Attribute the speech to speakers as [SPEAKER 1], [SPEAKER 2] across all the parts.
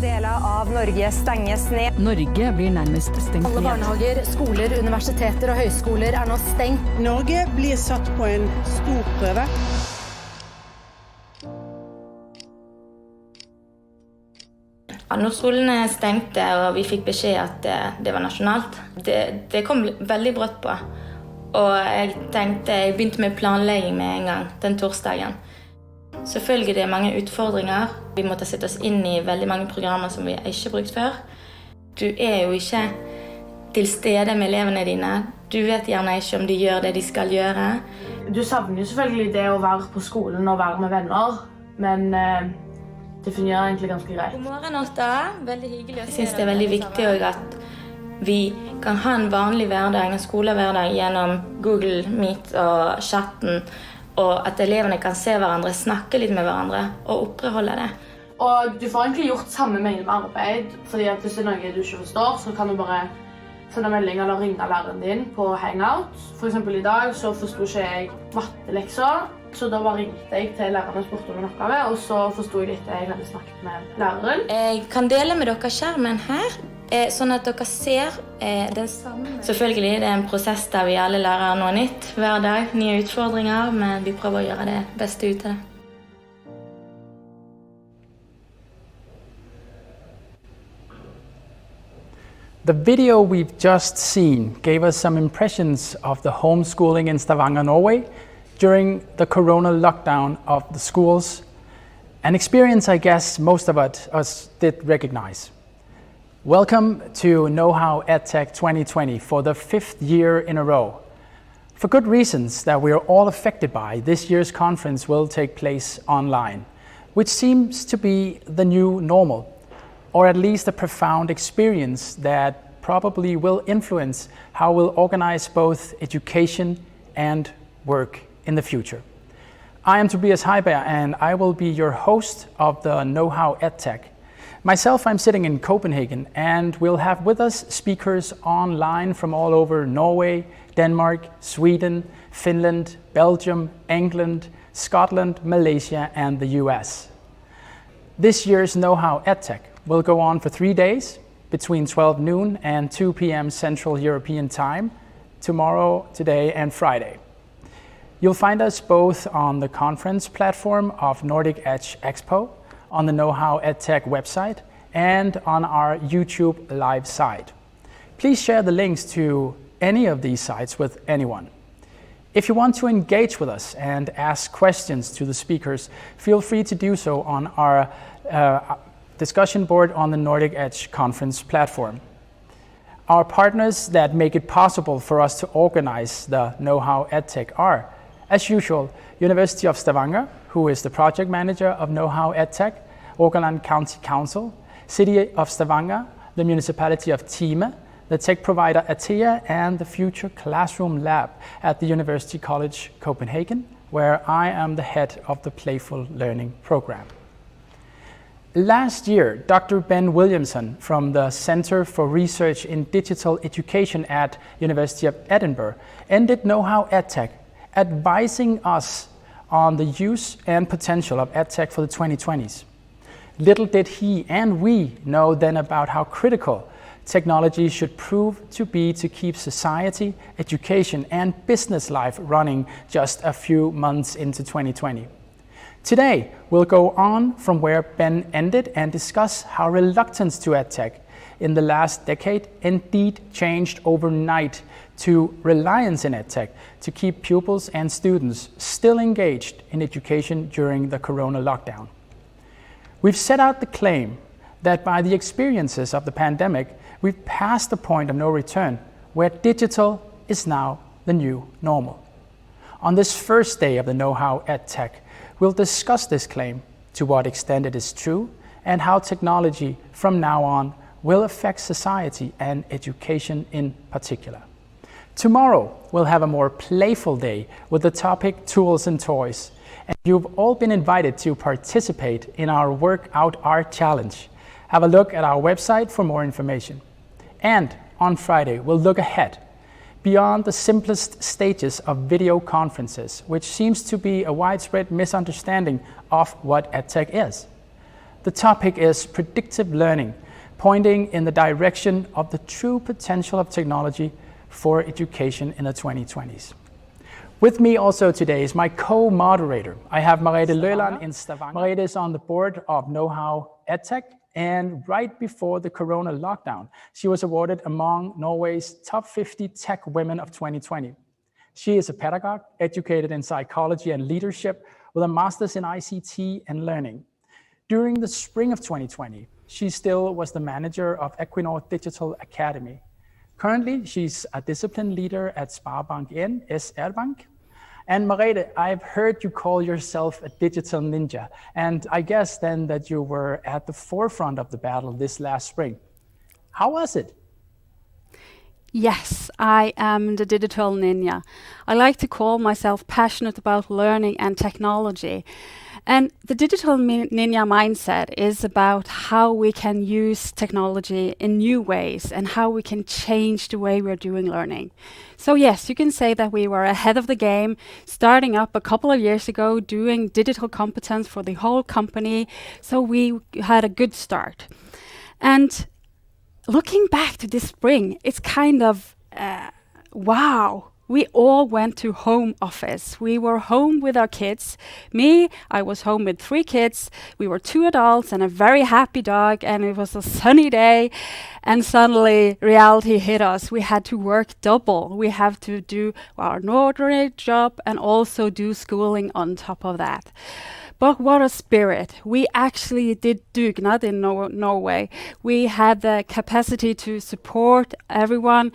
[SPEAKER 1] Deler av Norge stenges ned.
[SPEAKER 2] Norge blir nærmest stengt
[SPEAKER 3] Alle
[SPEAKER 2] ned.
[SPEAKER 3] barnehager, skoler, universiteter og høyskoler er nå stengt.
[SPEAKER 4] Norge blir satt på en stor prøve.
[SPEAKER 5] Når skolene stengte og vi fikk beskjed at det var nasjonalt, det kom veldig brått på. Og jeg begynte med planlegging med en gang, den torsdagen. Selvfølgelig det er mange utfordringer. Vi måtte sette oss inn i veldig mange programmer som vi ikke har brukt før. Du er jo ikke til stede med elevene dine. Du vet gjerne ikke om de gjør det de skal gjøre.
[SPEAKER 6] Du savner jo selvfølgelig det å være på skolen og være med venner, men det fungerer egentlig ganske greit.
[SPEAKER 5] God morgen, Åtta. Veldig hyggelig å se deg. Jeg synes det er veldig viktig at vi kan ha en vanlig hverdag, en skolehverdag gjennom Google Meet og chatten, og at elevene kan se hverandre, snakke litt med hverandre og opprettholde det.
[SPEAKER 6] Og du får egentlig gjort samme mengde med arbeid, fordi at hvis det er noe du ikke forstår, så kan du bare sende melding eller ringe læreren din på Hangout. For eksempel i dag så forstod ikke jeg mattelekser, så da bare ringte jeg til læreren og spurte om en oppgave, og så forstod jeg litt jeg hadde snakket med læreren. Jeg kan dele med dere skjermen her, sånn at dere ser den samme. Selvfølgelig det er en prosess der vi alle lærer noe nytt hver dag, nye utfordringer, men vi prøver å gjøre det beste ut av det.
[SPEAKER 7] The video we've just seen gave us some impressions of the homeschooling in Stavanger, Norway during the corona lockdown of the schools, an experience I guess most of us did recognize. Welcome to Know-How EdTech 2020 for the 5th year in a row. For good reasons that we are all affected by, this year's conference will take place online, which seems to be the new normal, or at least a profound experience that probably will influence how we'll organize both education and work in the future. I am Tobias Heiberg and I will be your host of the Know-How EdTech. Myself, I'm sitting in Copenhagen and we'll have with us speakers online from all over Norway, Denmark, Sweden, Finland, Belgium, England, Scotland, Malaysia and the US. This year's Know-How EdTech will go on for 3 days between 12 noon and 2 p.m. Central European Time, tomorrow, today and Friday. You'll find us both on the conference platform of Nordic Edge Expo, on the Know-How EdTech website, and on our YouTube live site. Please share the links to any of these sites with anyone. If you want to engage with us and ask questions to the speakers, feel free to do so on our discussion board on the Nordic Edge conference platform. Our partners that make it possible for us to organize the Know-How EdTech are, as usual, University of Stavanger, who is the project manager of Know-How EdTech, Rogaland County Council, City of Stavanger, the municipality of Time, the tech provider Atea, and the Future Classroom Lab at the University College Copenhagen, where I am the head of the Playful Learning program. Last year, Dr. Ben Williamson from the Centre for Research in Digital Education at University of Edinburgh ended Know-How EdTech, advising us on the use and potential of EdTech for the 2020s. Little did he and we know then about how critical technology should prove to be to keep society, education and business life running just a few months into 2020. Today, we'll go on from where Ben ended and discuss how reluctance to EdTech in the last decade indeed changed overnight to reliance in EdTech to keep pupils and students still engaged in education during the corona lockdown. We've set out the claim that by the experiences of the pandemic, we've passed the point of no return, where digital is now the new normal. On this first day of the Know-How EdTech, we'll discuss this claim, to what extent it is true, and how technology from now on will affect society and education in particular. Tomorrow, we'll have a more playful day with the topic Tools and Toys, and you've all been invited to participate in our Work Out Art Challenge. Have a look at our website for more information. And on Friday, we'll look ahead, beyond the simplest stages of video conferences, which seems to be a widespread misunderstanding of what EdTech is. The topic is predictive learning, pointing in the direction of the true potential of technology for education in the 2020s. With me also today is my co-moderator. I have Merete Løland in Stavanger. Merete is on the board of Know-How EdTech, and right before the Corona lockdown, she was awarded among Norway's top 50 tech women of 2020. She is a pedagogue, educated in psychology and leadership, with a master's in ICT and learning. During the spring of 2020, she still was the manager of Equinor Digital Academy. Currently, she's a discipline leader at Sparebank 1 SR-Bank. And Merete, I've heard you call yourself a digital ninja, and I guess then that you were at the forefront of the battle this last spring. How was it?
[SPEAKER 2] Yes, I am the digital ninja. I like to call myself passionate about learning and technology. And the digital ninja mindset is about how we can use technology in new ways and how we can change the way we're doing learning. So yes, you can say that we were ahead of the game, starting up a couple of years ago, doing digital competence for the whole company. So we had a good start. And looking back to this spring, it's kind of, wow. We all went to home office. We were home with our kids. Me, I was home with 3 kids. We were 2 adults and a very happy dog, and it was a sunny day. And suddenly reality hit us. We had to work double. We have to do our ordinary job and also do schooling on top of that. But what a spirit. We actually did dugnad in Norway. We had the capacity to support everyone.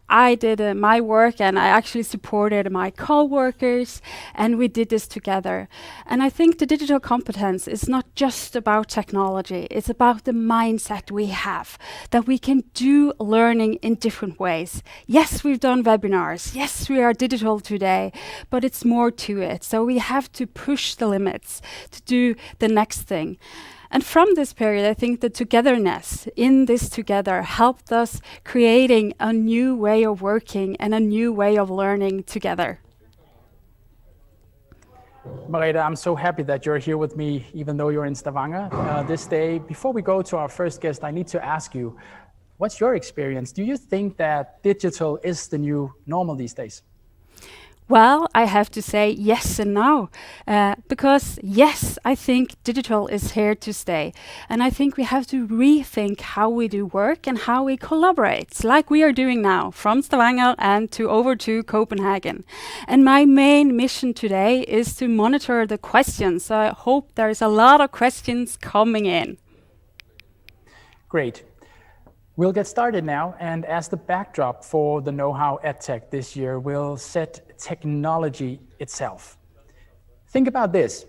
[SPEAKER 2] I did my work and I actually supported my co-workers, and we did this together. And I think the digital competence is not just about technology. It's about the mindset we have, that we can do learning in different ways. Yes, we've done webinars. Yes, we are digital today, but it's more to it. So we have to push the limits to do the next thing. And from this period, I think the togetherness in this together helped us creating a new way of working and a new way of learning together.
[SPEAKER 7] Merete, I'm so happy that you're here with me, even though you're in Stavanger this day. Before we go to our first guest, I need to ask you, what's your experience? Do you think that digital is the new normal these days?
[SPEAKER 2] Well, I have to say yes and no, because yes, I think digital is here to stay. And I think we have to rethink how we do work and how we collaborate, like we are doing now, from Stavanger and over to Copenhagen. And my main mission today is to monitor the questions. So I hope there's a lot of questions coming in.
[SPEAKER 7] Great. We'll get started now, and as the backdrop for the Know-How EdTech this year, we'll set technology itself. Think about this.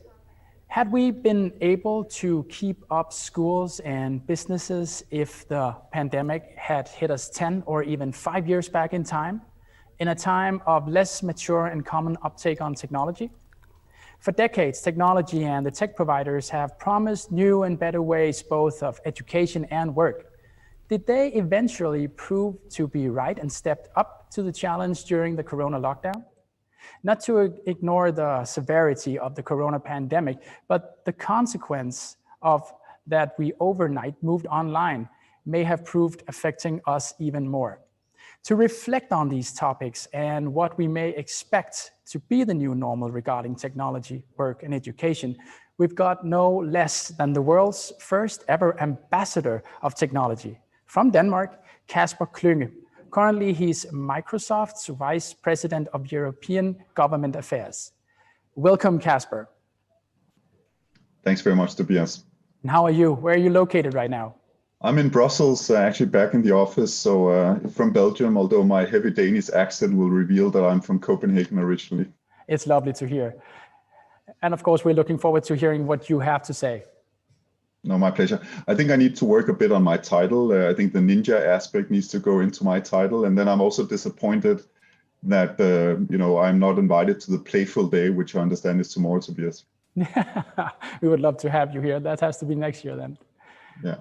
[SPEAKER 7] Had we been able to keep up schools and businesses if the pandemic had hit us 10 or even 5 years back in time, in a time of less mature and common uptake on technology? For decades, technology and the tech providers have promised new and better ways both of education and work. Did they eventually prove to be right and stepped up to the challenge during the Corona lockdown? Not to ignore the severity of the Corona pandemic, but the consequence of that we overnight moved online may have proved affecting us even more. To reflect on these topics and what we may expect to be the new normal regarding technology, work, and education, we've got no less than the world's first ever ambassador of technology. From Denmark, Kasper Klynge. Currently, he's Microsoft's Vice President of European Government Affairs. Welcome, Kasper.
[SPEAKER 8] Thanks very much, Tobias.
[SPEAKER 7] And how are you? Where are you located right now?
[SPEAKER 8] I'm in Brussels, actually back in the office, so from Belgium, although my heavy Danish accent will reveal that I'm from Copenhagen originally.
[SPEAKER 7] It's lovely to hear. And of course, we're looking forward to hearing what you have to say.
[SPEAKER 8] No, my pleasure. I think I need to work a bit on my title. I think the ninja aspect needs to go into my title. And then I'm also disappointed that, I'm not invited to the Playful Day, which I understand is tomorrow, Tobias.
[SPEAKER 7] We would love to have you here. That has to be next year then.
[SPEAKER 8] Yeah,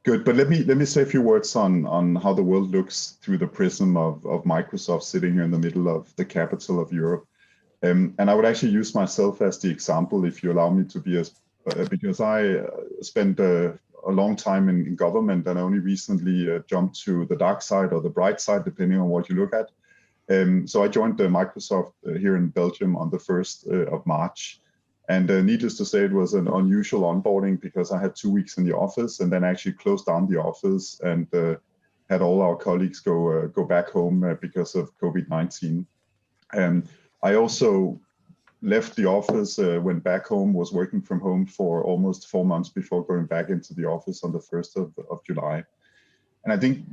[SPEAKER 8] good. But let me say a few words on how the world looks through the prism of Microsoft sitting here in the middle of the capital of Europe. And I would actually use myself as the example, if you allow me, Tobias. because I spent a long time in government and only recently jumped to the dark side or the bright side, depending on what you look at. So I joined Microsoft here in Belgium on the 1st of March. And needless to say, it was an unusual onboarding because I had 2 weeks in the office and then actually closed down the office and had all our colleagues go back home because of COVID-19. I also left the office, went back home, was working from home for almost 4 months before going back into the office on the 1st of July. And I think,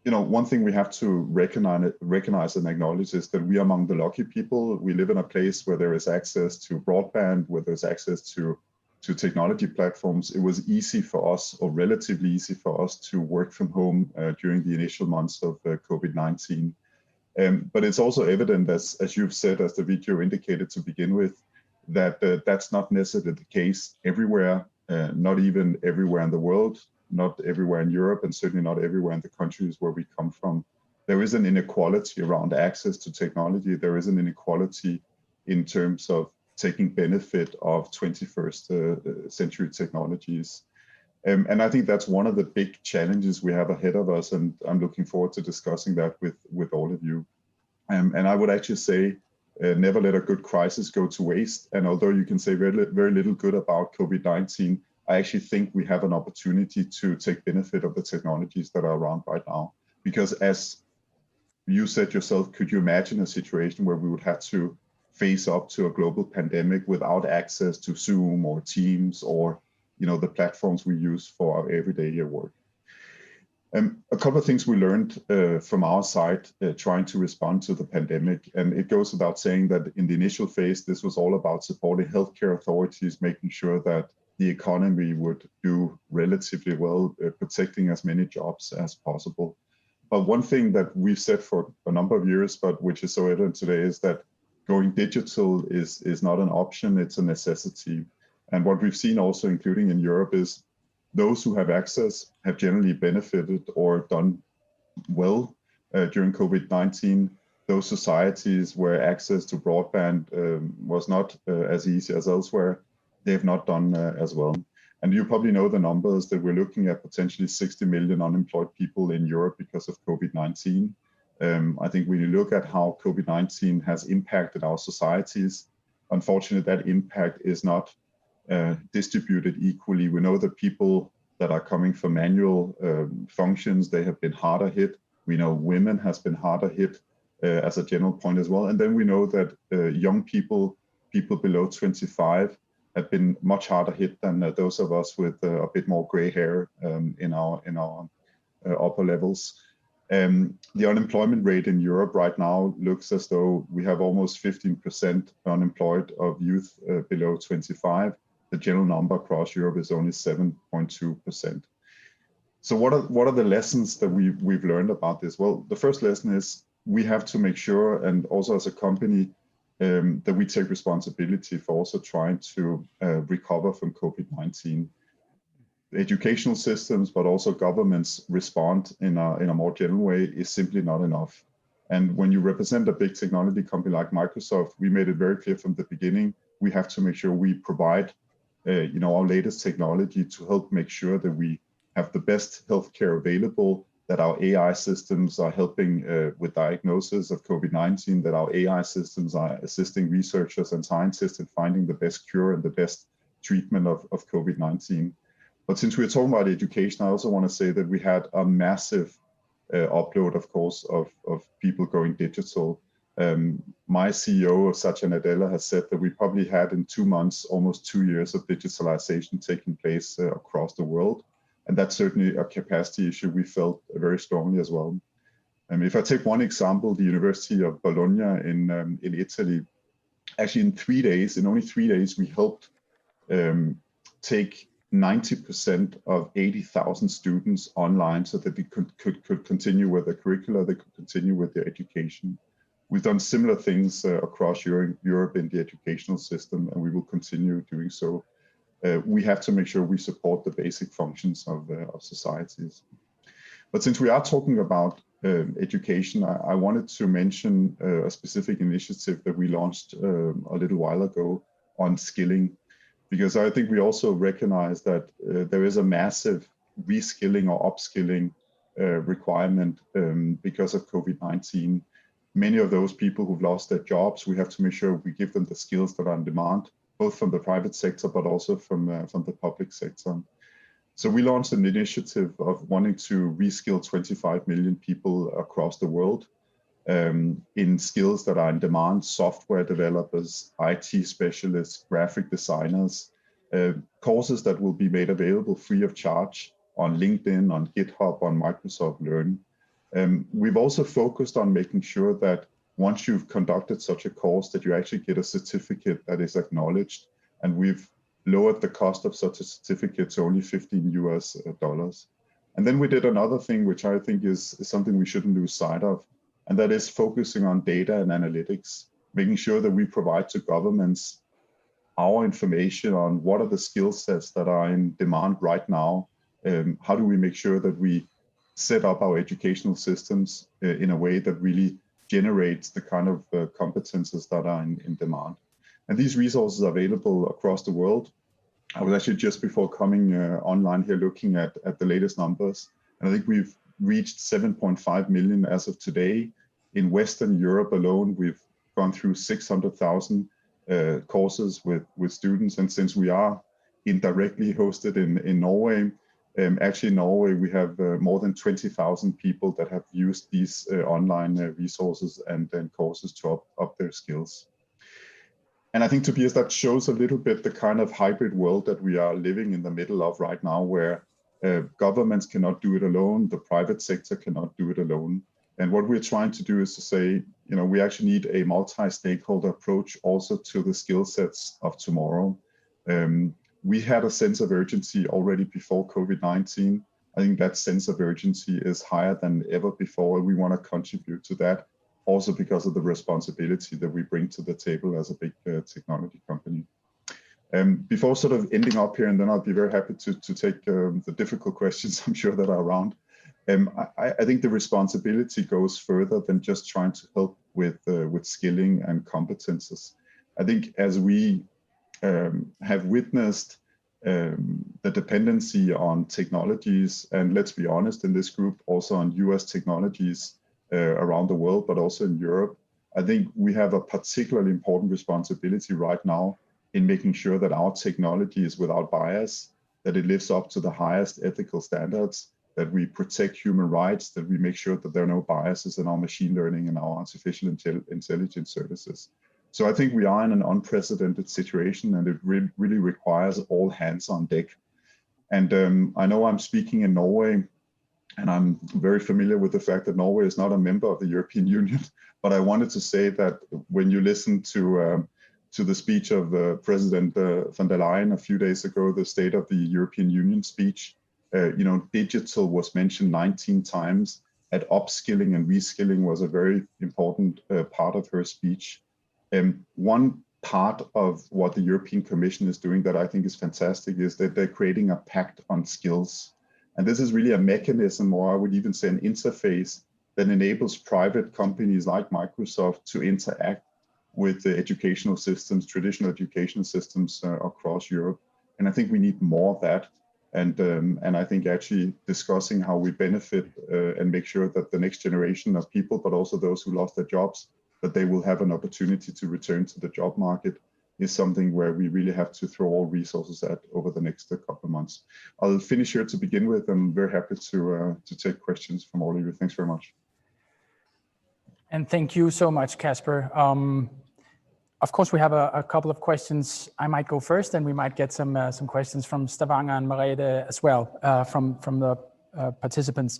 [SPEAKER 8] one thing we have to recognize and acknowledge is that we are among the lucky people. We live in a place where there is access to broadband, where there's access to technology platforms. It was easy for us, or relatively easy for us, to work from home during the initial months of COVID-19. But it's also evident, as you've said, as the video indicated to begin with, that that's not necessarily the case everywhere, not even everywhere in the world, not everywhere in Europe, and certainly not everywhere in the countries where we come from. There is an inequality around access to technology. There is an inequality in terms of taking benefit of 21st century technologies. And I think that's one of the big challenges we have ahead of us, and I'm looking forward to discussing that with all of you. And I would actually say, never let a good crisis go to waste. And although you can say very little good about COVID-19, I actually think we have an opportunity to take benefit of the technologies that are around right now. Because as you said yourself, could you imagine a situation where we would have to face up to a global pandemic without access to Zoom or Teams or the platforms we use for our everyday work? A couple of things we learned from our side trying to respond to the pandemic, and it goes without saying that in the initial phase, this was all about supporting healthcare authorities, making sure that the economy would do relatively well, protecting as many jobs as possible. But one thing that we've said for a number of years, but which is so evident today, is that going digital is not an option, it's a necessity. And what we've seen also, including in Europe, is those who have access have generally benefited or done well during COVID-19. Those societies where access to broadband was not as easy as elsewhere, they have not done as well. And you probably know the numbers that we're looking at potentially 60 million unemployed people in Europe because of COVID-19. I think when you look at how COVID-19 has impacted our societies, unfortunately, that impact is not distributed equally. We know that people that are coming from manual functions, they have been harder hit. We know women has been harder hit as a general point as well. And then we know that young people below 25, have been much harder hit than those of us with a bit more gray hair in our upper levels. The unemployment rate in Europe right now looks as though we have almost 15% unemployed of youth below 25. The general number across Europe is only 7.2%. So what are the lessons that we've learned about this? Well, the first lesson is we have to make sure, and also as a company, that we take responsibility for also trying to recover from COVID-19. Educational systems, but also governments respond in a more general way is simply not enough. And when you represent a big technology company like Microsoft, we made it very clear from the beginning, we have to make sure we provide our latest technology to help make sure that we have the best healthcare available, that our AI systems are helping with diagnosis of COVID-19, that our AI systems are assisting researchers and scientists in finding the best cure and the best treatment of COVID-19. But since we're talking about education, I also want to say that we had a massive upload, of course, of people going digital. My CEO of Satya Nadella has said that we probably had in 2 months, almost 2 years of digitalization taking place across the world. And that's certainly a capacity issue we felt very strongly as well. If I take one example, the University of Bologna in Italy, actually in only 3 days, we helped take 90% of 80,000 students online so that they could continue with their curricula, they could continue with their education. We've done similar things across Europe in the educational system, and we will continue doing so. We have to make sure we support the basic functions of societies. But since we are talking about education, I wanted to mention a specific initiative that we launched a little while ago on skilling, because I think we also recognize that there is a massive reskilling or upskilling requirement because of COVID-19. Many of those people who've lost their jobs, we have to make sure we give them the skills that are in demand, both from the private sector, but also from the public sector. So we launched an initiative of wanting to reskill 25 million people across the world in skills that are in demand: software developers, IT specialists, graphic designers, courses that will be made available free of charge on LinkedIn, on GitHub, on Microsoft Learn. We've also focused on making sure that once you've conducted such a course, that you actually get a certificate that is acknowledged. And we've lowered the cost of such a certificate to only $15. And then we did another thing, which I think is something we shouldn't lose sight of, and that is focusing on data and analytics, making sure that we provide to governments our information on what are the skill sets that are in demand right now. How do we make sure that we set up our educational systems in a way that really generates the kind of competences that are in demand. And these resources are available across the world. I was actually just before coming online here looking at the latest numbers, and I think we've reached 7.5 million as of today. In Western Europe alone, we've gone through 600,000 courses with students. And since we are indirectly hosted in Norway, actually in Norway, we have more than 20,000 people that have used these online resources and courses to up their skills. And I think, Tobias, that shows a little bit the kind of hybrid world that we are living in the middle of right now, where governments cannot do it alone, the private sector cannot do it alone. And what we're trying to do is to say, we actually need a multi-stakeholder approach also to the skill sets of tomorrow. We had a sense of urgency already before COVID-19. I think that sense of urgency is higher than ever before. We want to contribute to that, also because of the responsibility that we bring to the table as a big technology company. Before sort of ending up here, and then I'll be very happy to take the difficult questions I'm sure that are around. I think the responsibility goes further than just trying to help with skilling and competences. I think as we have witnessed the dependency on technologies, and let's be honest, in this group, also on US technologies around the world, but also in Europe, I think we have a particularly important responsibility right now in making sure that our technology is without bias, that it lives up to the highest ethical standards, that we protect human rights, that we make sure that there are no biases in our machine learning and our artificial intelligence services. So I think we are in an unprecedented situation, and it really requires all hands on deck. And I know I'm speaking in Norway, and I'm very familiar with the fact that Norway is not a member of the European Union, but I wanted to say that when you listen to the speech of President von der Leyen a few days ago, the State of the European Union speech, digital was mentioned 19 times, and upskilling and reskilling was a very important part of her speech. One part of what the European Commission is doing that I think is fantastic is that they're creating a pact on skills. And this is really a mechanism, or I would even say an interface, that enables private companies like Microsoft to interact with the educational systems, traditional educational systems across Europe. And I think we need more of that. And I think actually discussing how we benefit and make sure that the next generation of people, but also those who lost their jobs, that they will have an opportunity to return to the job market, is something where we really have to throw all resources at over the next couple of months. I'll finish here to begin with. I'm very happy to take questions from all of you. Thanks very much.
[SPEAKER 7] And thank you so much, Kasper. Of course, we have a couple of questions. I might go first, and we might get some questions from Stavanger and Merete as well, from the participants.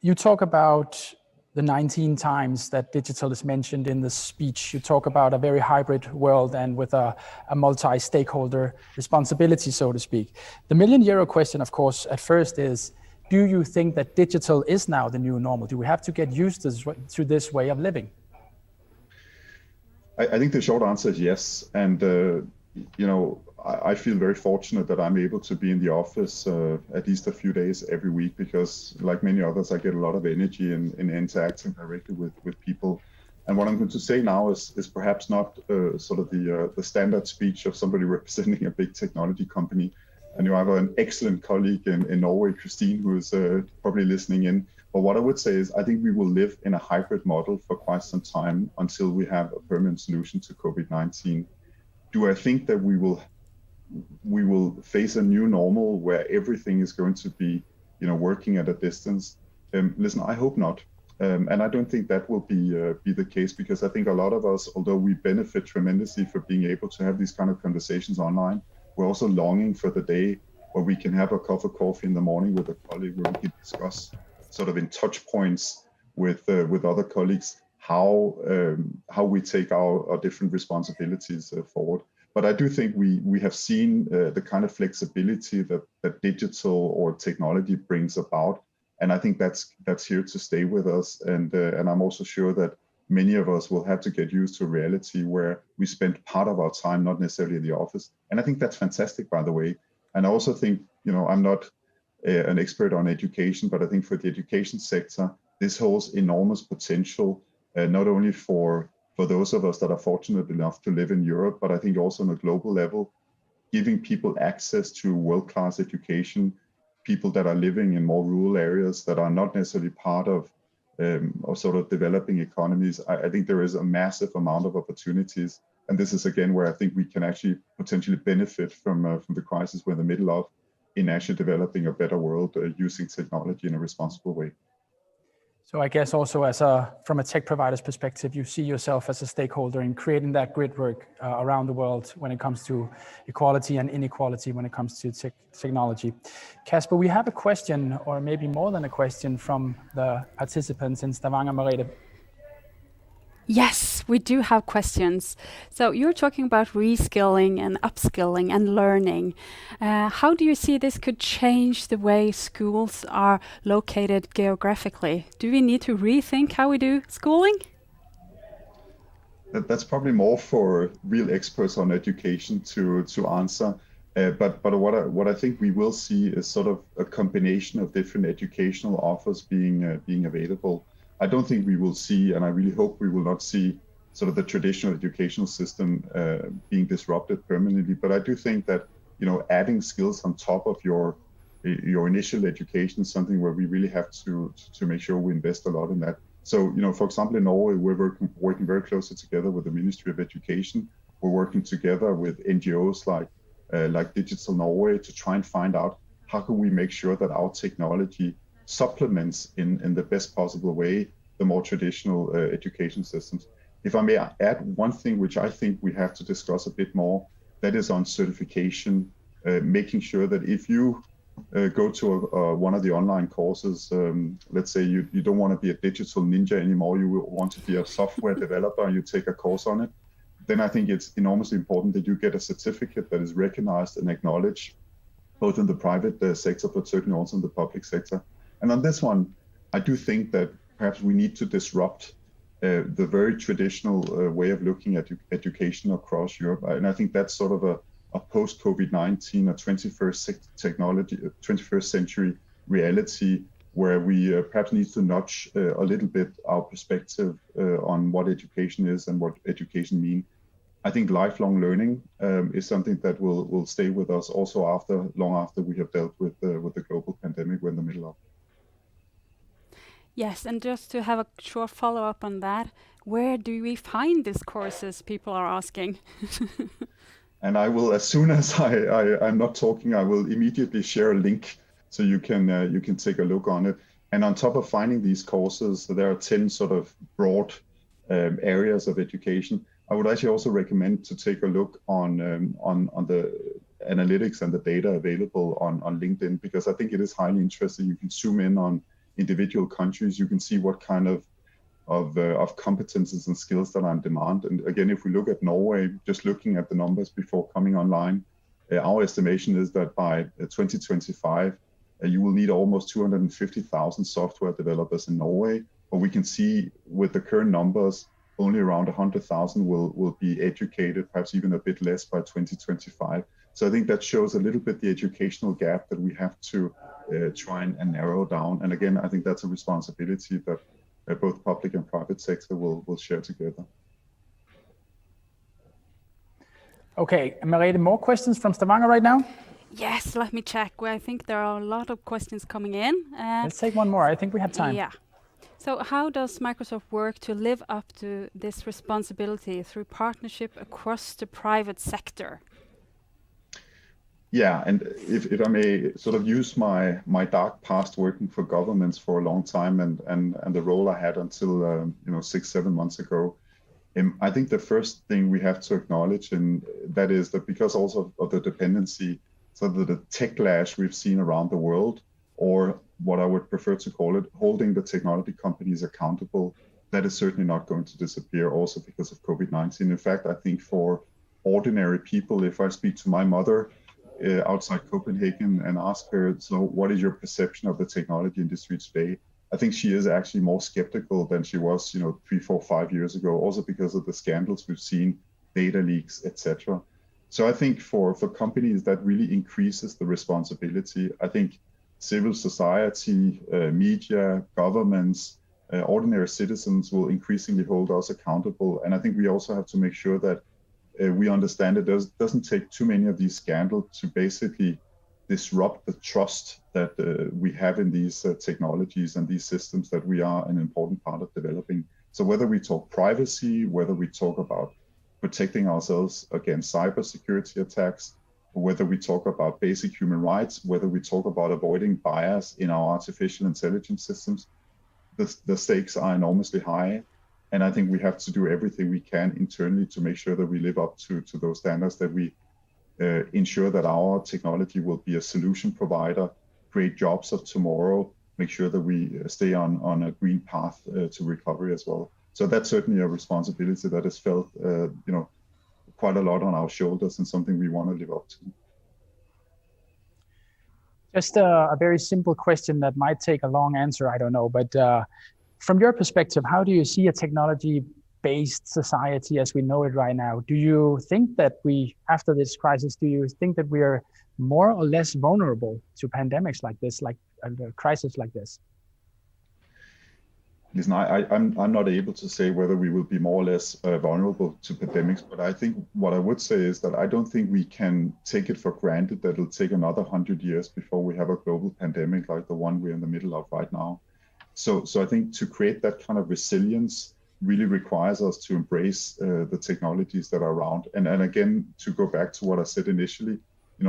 [SPEAKER 7] You talk about the 19 times that digital is mentioned in the speech. You talk about a very hybrid world and with a multi-stakeholder responsibility, so to speak. The million-euro question, of course, at first is, do you think that digital is now the new normal? Do we have to get used to this way of living?
[SPEAKER 8] I think the short answer is yes. And, I feel very fortunate that I'm able to be in the office at least a few days every week, because like many others, I get a lot of energy in interacting directly with people. And what I'm going to say now is perhaps not sort of the standard speech of somebody representing a big technology company. And you have an excellent colleague in Norway, Christine, who is probably listening in. But what I would say is I think we will live in a hybrid model for quite some time until we have a permanent solution to COVID-19. Do I think that we will face a new normal where everything is going to be, working at a distance? Listen, I hope not. And I don't think that will be the case, because I think a lot of us, although we benefit tremendously for being able to have these kind of conversations online, we're also longing for the day where we can have a cup of coffee in the morning with a colleague, where we can discuss sort of in touch points with other colleagues how we take our different responsibilities forward. But I do think we have seen the kind of flexibility that digital or technology brings about. And I think that's here to stay with us. And I'm also sure that many of us will have to get used to a reality where we spend part of our time not necessarily in the office. And I think that's fantastic, by the way. And I also think, I'm not an expert on education, but I think for the education sector, this holds enormous potential, not only for those of us that are fortunate enough to live in Europe, but I think also on a global level, giving people access to world-class education, people that are living in more rural areas that are not necessarily part of sort of developing economies. I think there is a massive amount of opportunities. And this is again where I think we can actually potentially benefit from the crisis we're in the middle of, in actually developing a better world using technology in a responsible way.
[SPEAKER 7] So I guess also from a tech provider's perspective, you see yourself as a stakeholder in creating that grid work around the world when it comes to equality and inequality when it comes to technology. Kasper, we have a question, or maybe more than a question, from the participants in Stavanger, Merete.
[SPEAKER 2] Yes, we do have questions. So you're talking about reskilling and upskilling and learning. How do you see this could change the way schools are located geographically? Do we need to rethink how we do schooling?
[SPEAKER 8] That's probably more for real experts on education to answer. But what I think we will see is sort of a combination of different educational offers being available. I don't think we will see, and I really hope we will not see, sort of the traditional educational system being disrupted permanently. But I do think that adding skills on top of your initial education is something where we really have to make sure we invest a lot in that. So for example, in Norway, we're working very closely together with the Ministry of Education. We're working together with NGOs like Digital Norway to try and find out how can we make sure that our technology supplements in the best possible way the more traditional education systems. If I may add one thing which I think we have to discuss a bit more, that is on certification, making sure that if you go to one of the online courses, let's say you don't want to be a digital ninja anymore, you want to be a software developer and you take a course on it, then I think it's enormously important that you get a certificate that is recognized and acknowledged, both in the private sector, but certainly also in the public sector. And on this one, I do think that perhaps we need to disrupt the very traditional way of looking at education across Europe. And I think that's sort of a post-COVID-19, a 21st century reality where we perhaps need to nudge a little bit our perspective on what education is and what education means. I think lifelong learning is something that will stay with us also long after we have dealt with the global pandemic we're in the middle of.
[SPEAKER 2] Yes, and just to have a short follow-up on that, where do we find these courses, people are asking?
[SPEAKER 8] And I will, as soon as I'm not talking, I will immediately share a link so you can take a look on it. And on top of finding these courses, there are 10 sort of broad areas of education. I would actually also recommend to take a look on the analytics and the data available on LinkedIn, because I think it is highly interesting. You can zoom in on individual countries. You can see what kind of competences and skills that are in demand. And again, if we look at Norway, just looking at the numbers before coming online, our estimation is that by 2025, you will need almost 250,000 software developers in Norway. But we can see with the current numbers, only around 100,000 will be educated, perhaps even a bit less by 2025. So I think that shows a little bit the educational gap that we have to try and narrow down. And again, I think that's a responsibility that both public and private sector will share together.
[SPEAKER 7] Okay, Merete, more questions from Stavanger right now?
[SPEAKER 2] Yes, let me check. Well, I think there are a lot of questions coming in.
[SPEAKER 7] Let's take one more. I think we have time.
[SPEAKER 2] Yeah. So how does Microsoft work to live up to this responsibility through partnership across the private sector?
[SPEAKER 8] Yeah, and if I may sort of use my dark past working for governments for a long time and the role I had until 6-7 months ago, I think the first thing we have to acknowledge, and that is that because also of the dependency, so that the techlash we've seen around the world, or what I would prefer to call it, holding the technology companies accountable, that is certainly not going to disappear also because of COVID-19. In fact, I think for ordinary people, if I speak to my mother outside Copenhagen and ask her, so what is your perception of the technology industry today? I think she is actually more skeptical than she was, 3, 4, 5 years ago, also because of the scandals we've seen, data leaks, etc. So I think for companies that really increases the responsibility. I think civil society, media, governments, ordinary citizens will increasingly hold us accountable. And I think we also have to make sure that we understand it doesn't take too many of these scandals to basically disrupt the trust that we have in these technologies and these systems that we are an important part of developing. So whether we talk privacy, whether we talk about protecting ourselves against cybersecurity attacks, or whether we talk about basic human rights, whether we talk about avoiding bias in our artificial intelligence systems, the stakes are enormously high. And I think we have to do everything we can internally to make sure that we live up to those standards, that we ensure that our technology will be a solution provider, create jobs of tomorrow, make sure that we stay on a green path to recovery as well. So that's certainly a responsibility that is felt, quite a lot on our shoulders and something we want to live up to.
[SPEAKER 7] Just a very simple question that might take a long answer, I don't know, but from your perspective, how do you see a technology-based society as we know it right now? Do you think that after this crisis, do you think that we are more or less vulnerable to pandemics like this, like a crisis like this?
[SPEAKER 8] Listen, I'm not able to say whether we will be more or less vulnerable to pandemics, but I think what I would say is that I don't think we can take it for granted that it'll take another 100 years before we have a global pandemic like the one we're in the middle of right now. So I think to create that kind of resilience really requires us to embrace the technologies that are around. And again, to go back to what I said initially,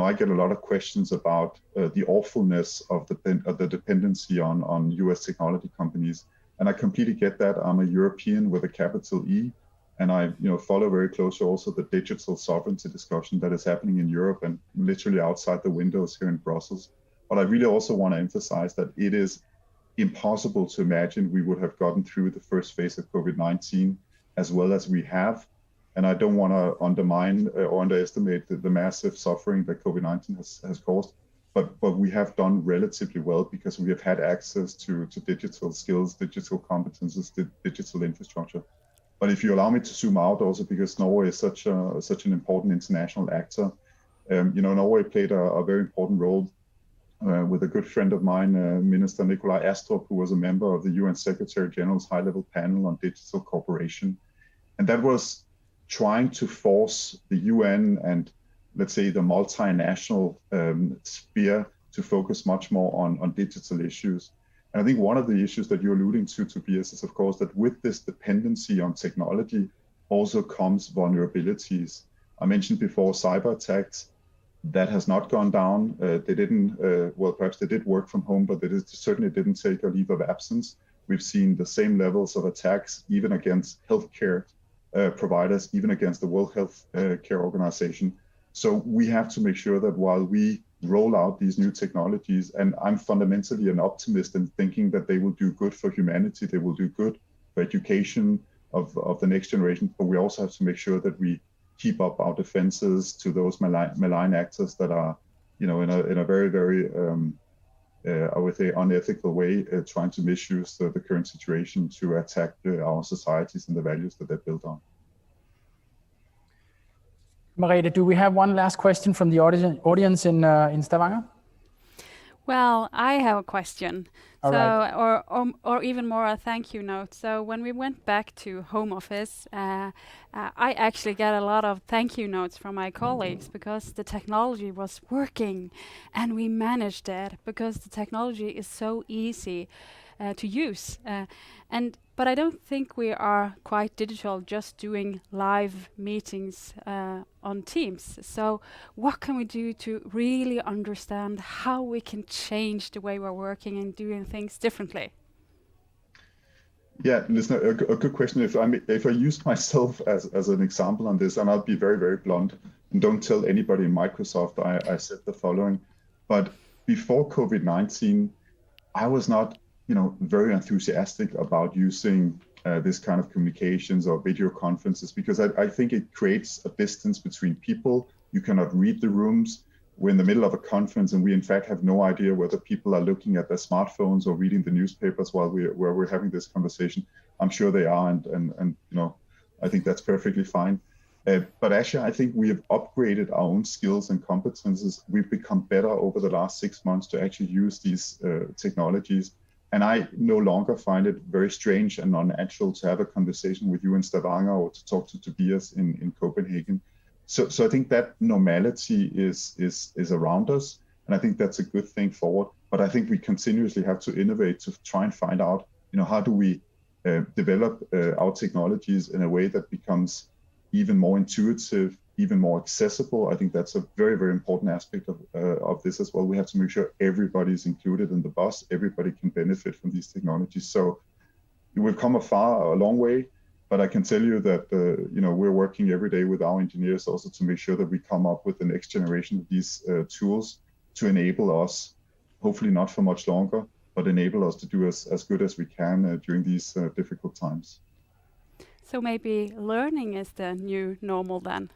[SPEAKER 8] I get a lot of questions about the awfulness of the dependency on US technology companies. And I completely get that. I'm a European with a capital E, and I follow very closely also the digital sovereignty discussion that is happening in Europe and literally outside the windows here in Brussels. But I really also want to emphasize that it is impossible to imagine we would have gotten through the first phase of COVID-19 as well as we have. And I don't want to undermine or underestimate the massive suffering that COVID-19 has caused. But we have done relatively well because we have had access to digital skills, digital competences, digital infrastructure. But if you allow me to zoom out also, because Norway is such an important international actor, Norway played a very important role with a good friend of mine, Minister Nikolai Astrup, who was a member of the UN Secretary General's high-level panel on digital cooperation. And that was trying to force the UN and let's say the multinational sphere to focus much more on digital issues. And I think one of the issues that you're alluding to, Tobias, is of course that with this dependency on technology also comes vulnerabilities. I mentioned before cyber attacks. That has not gone down. They didn't, perhaps they did work from home, but they certainly didn't take a leave of absence. We've seen the same levels of attacks, even against healthcare providers, even against the World Health Care Organization. So we have to make sure that while we roll out these new technologies, and I'm fundamentally an optimist in thinking that they will do good for humanity, they will do good for education of the next generation, but we also have to make sure that we keep up our defenses to those malign actors that are, in a very, very, I would say, unethical way, trying to misuse the current situation to attack our societies and the values that they're built on.
[SPEAKER 7] Merete, do we have one last question from the audience in Stavanger?
[SPEAKER 2] Well, I have a question.
[SPEAKER 7] All right.
[SPEAKER 2] Or even more a thank you note. So when we went back to home office, I actually got a lot of thank you notes from my colleagues because the technology was working, and we managed it because the technology is so easy to use. But I don't think we are quite digital just doing live meetings on Teams. So what can we do to really understand how we can change the way we're working and doing things differently?
[SPEAKER 8] Yeah, listen, a good question. If I use myself as an example on this, and I'll be very, very blunt, and don't tell anybody in Microsoft I said the following, but before COVID-19, I was not very enthusiastic about using this kind of communications or video conferences because I think it creates a distance between people. You cannot read the rooms. We're in the middle of a conference and we in fact have no idea whether people are looking at their smartphones or reading the newspapers while we're having this conversation. I'm sure they are, and I think that's perfectly fine. But actually, I think we have upgraded our own skills and competences. We've become better over the last 6 months to actually use these technologies. And I no longer find it very strange and unnatural to have a conversation with you in Stavanger or to talk to Tobias in Copenhagen. So I think that normality is around us, and I think that's a good thing forward. But I think we continuously have to innovate to try and find out, how do we develop our technologies in a way that becomes even more intuitive, even more accessible. I think that's a very, very important aspect of this as well. We have to make sure everybody is included in the bus. Everybody can benefit from these technologies. So we've come a long way, but I can tell you that we're working every day with our engineers also to make sure that we come up with the next generation of these tools to enable us, hopefully not for much longer, but enable us to do as good as we can during these difficult times.
[SPEAKER 2] So maybe learning is the new normal then?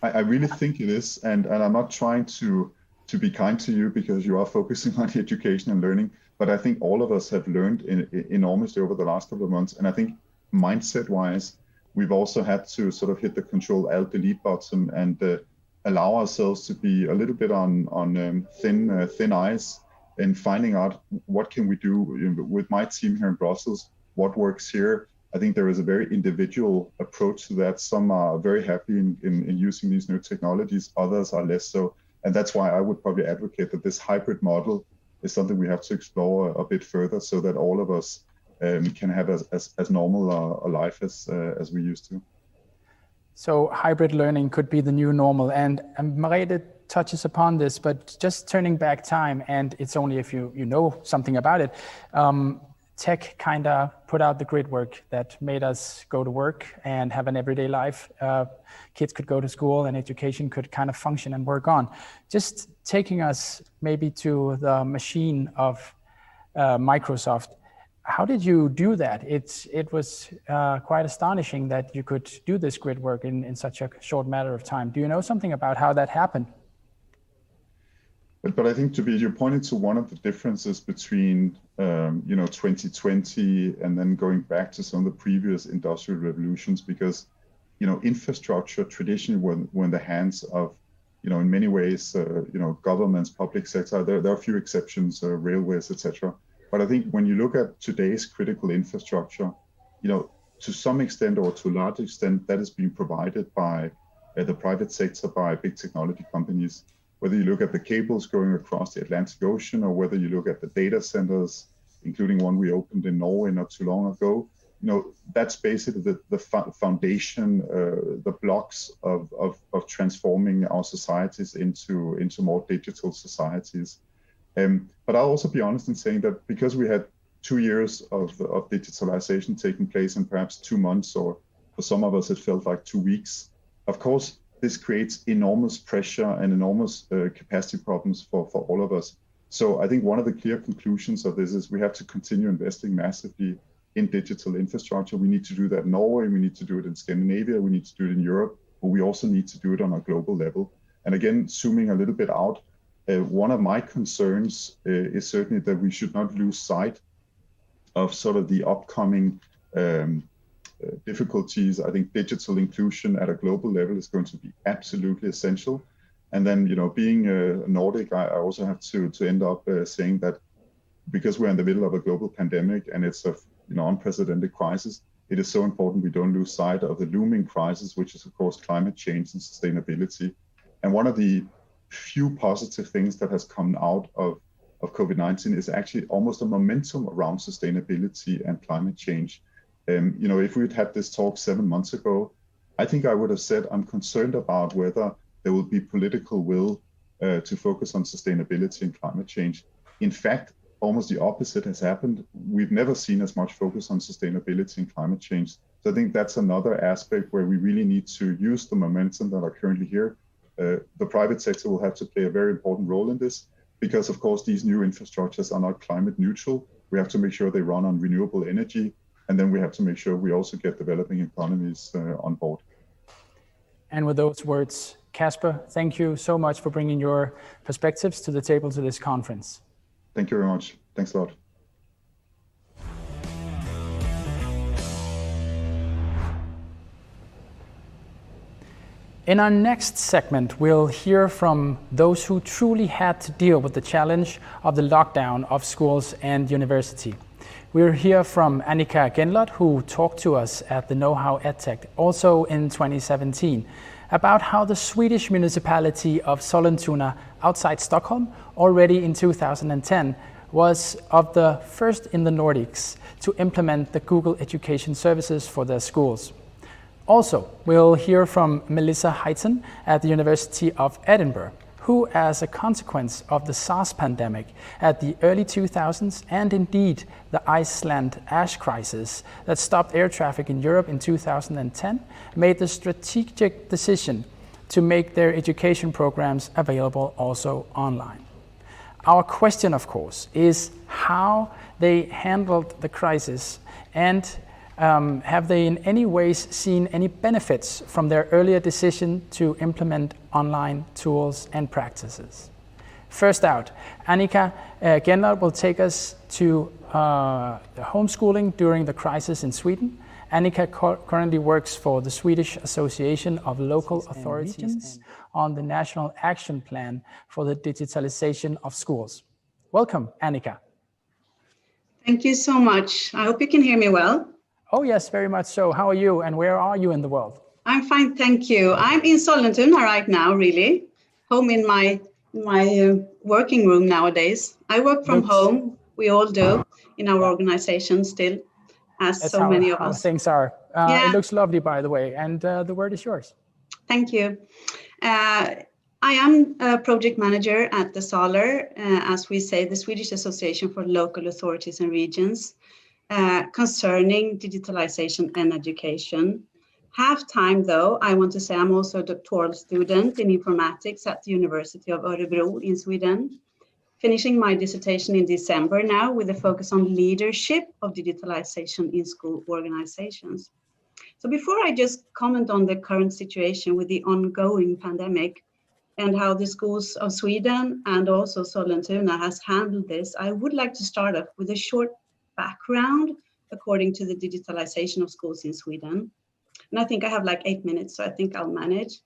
[SPEAKER 8] I really think it is, and I'm not trying to be kind to you because you are focusing on education and learning, but I think all of us have learned enormously over the last couple of months, and I think mindset-wise, we've also had to sort of hit the Control-Alt-Delete button and allow ourselves to be a little bit on thin ice and finding out what can we do with my team here in Brussels, what works here. I think there is a very individual approach to that. Some are very happy in using these new technologies, others are less so. And that's why I would probably advocate that this hybrid model is something we have to explore a bit further so that all of us can have as normal a life as we used to.
[SPEAKER 7] So hybrid learning could be the new normal. And Merete touches upon this, but just turning back time, and it's only if you know something about it, tech kind of put out the grid work that made us go to work and have an everyday life. Kids could go to school and education could kind of function and work on. Just taking us maybe to the machine of Microsoft. How did you do that? It was quite astonishing that you could do this grid work in such a short matter of time. Do you know something about how that happened?
[SPEAKER 8] But I think you pointed to one of the differences between 2020 and then going back to some of the previous industrial revolutions, because infrastructure traditionally were in the hands of in many ways governments, public sector. There are a few exceptions, railways, etc. But I think when you look at today's critical infrastructure, to some extent or to a large extent, that is being provided by the private sector, by big technology companies. Whether you look at the cables going across the Atlantic Ocean or whether you look at the data centers, including one we opened in Norway not too long ago, that's basically the foundation, the blocks of transforming our societies into more digital societies. But I'll also be honest in saying that because we had 2 years of digitalization taking place in perhaps 2 months, or for some of us it felt like 2 weeks, of course, this creates enormous pressure and enormous capacity problems for all of us. So I think one of the clear conclusions of this is we have to continue investing massively in digital infrastructure. We need to do that in Norway, we need to do it in Scandinavia, we need to do it in Europe, but we also need to do it on a global level. And again, zooming a little bit out, one of my concerns is certainly that we should not lose sight of sort of the upcoming difficulties. I think digital inclusion at a global level is going to be absolutely essential. And then, being Nordic, I also have to end up saying that because we're in the middle of a global pandemic and it's a unprecedented crisis, it is so important we don't lose sight of the looming crisis, which is of course climate change and sustainability. And one of the few positive things that has come out of COVID-19 is actually almost a momentum around sustainability and climate change. If we'd had this talk 7 months ago, I think I would have said I'm concerned about whether there will be political will to focus on sustainability and climate change. In fact, almost the opposite has happened. We've never seen as much focus on sustainability and climate change. So I think that's another aspect where we really need to use the momentum that are currently here. The private sector will have to play a very important role in this because, of course, these new infrastructures are not climate neutral. We have to make sure they run on renewable energy. And then we have to make sure we also get developing economies on board.
[SPEAKER 7] And with those words, Kasper, thank you so much for bringing your perspectives to the table to this conference.
[SPEAKER 8] Thank you very much. Thanks a lot.
[SPEAKER 7] In our next segment, we'll hear from those who truly had to deal with the challenge of the lockdown of schools and university. We'll hear from Annika Genlot, who talked to us at the Know-How EdTech, also in 2017, about how the Swedish municipality of Sollentuna outside Stockholm, already in 2010, was of the first in the Nordics to implement the Google Education Services for their schools. Also, we'll hear from Melissa Heighton at the University of Edinburgh, who, as a consequence of the SARS pandemic at the early 2000s and indeed the Iceland ash crisis that stopped air traffic in Europe in 2010, made the strategic decision to make their education programs available also online. Our question, of course, is how they handled the crisis and have they in any ways seen any benefits from their earlier decision to implement online tools and practices? First out, Annika Genlot will take us to the homeschooling during the crisis in Sweden. Annika currently works for the Swedish Association of Local Authorities on the National Action Plan for the Digitalization of Schools. Welcome, Annika.
[SPEAKER 9] Thank you so much. I hope you can hear me well.
[SPEAKER 7] Oh yes, very much so. How are you and where are you in the world?
[SPEAKER 9] I'm fine, thank you. I'm in Sollentuna right now, really. Home in my working room nowadays. I work from home, we all do, in our organization still, as that's so many of us.
[SPEAKER 7] How things are. It looks lovely, by the way, and the word is yours.
[SPEAKER 9] Thank you. I am a project manager at the SALER, as we say, the Swedish Association for Local Authorities and Regions. Concerning digitalization and education. Half time though, I want to say I'm also a doctoral student in informatics at the University of Örebro in Sweden, finishing my dissertation in December now with a focus on leadership of digitalization in school organizations. So before I just comment on the current situation with the ongoing pandemic and how the schools of Sweden and also Sollentuna has handled this, I would like to start off with a short background according to the digitalization of schools in Sweden. And I think I have like 8 minutes, so I think I'll manage.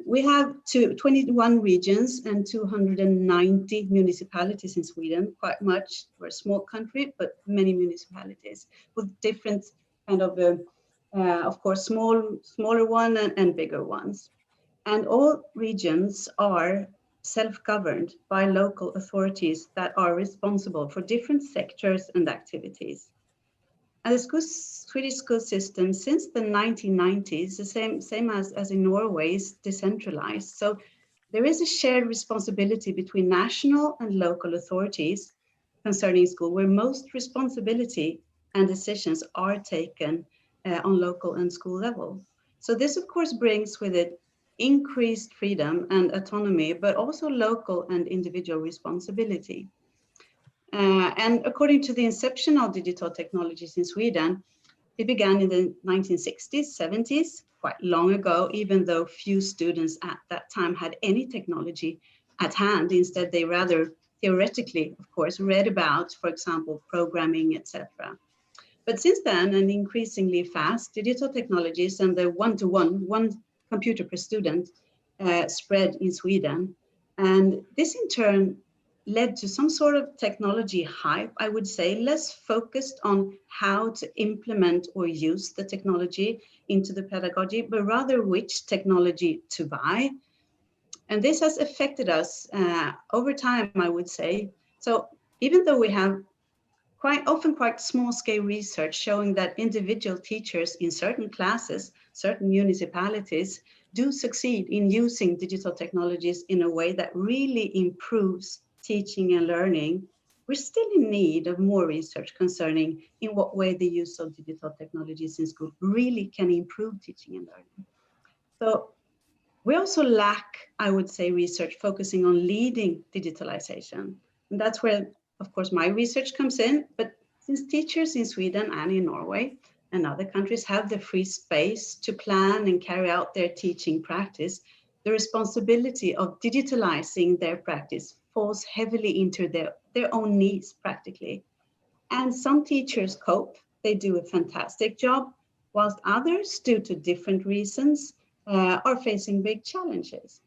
[SPEAKER 9] We have 21 regions and 290 municipalities in Sweden, quite much. We're a small country, but many municipalities with different kind of course, smaller one and bigger ones. And all regions are self-governed by local authorities that are responsible for different sectors and activities. And the Swedish school system since the 1990s, the same as in Norway, is decentralized. So there is a shared responsibility between national and local authorities concerning school, where most responsibility and decisions are taken on local and school level. So this, of course, brings with it increased freedom and autonomy, but also local and individual responsibility. And according to the inception of digital technologies in Sweden, it began in the 1960s, 70s, quite long ago, even though few students at that time had any technology at hand. Instead, they rather theoretically, of course, read about, for example, programming, etc. But since then, and increasingly fast, digital one computer per student spread in Sweden. And this in turn led to some sort of technology hype, I would say, less focused on how to implement or use the technology into the pedagogy, but rather which technology to buy. And this has affected us over time, I would say. So even though we have quite small scale research showing that individual teachers in certain classes, certain municipalities do succeed in using digital technologies in a way that really improves teaching and learning, we're still in need of more research concerning in what way the use of digital technologies in school really can improve teaching and learning. So we also lack, I would say, research focusing on leading digitalization. And that's where, of course, my research comes in. But since teachers in Sweden and in Norway and other countries have the free space to plan and carry out their teaching practice, the responsibility of digitalizing their practice falls heavily into their own needs practically. And some teachers cope, they do a fantastic job, whilst others, due to different reasons, are facing big challenges.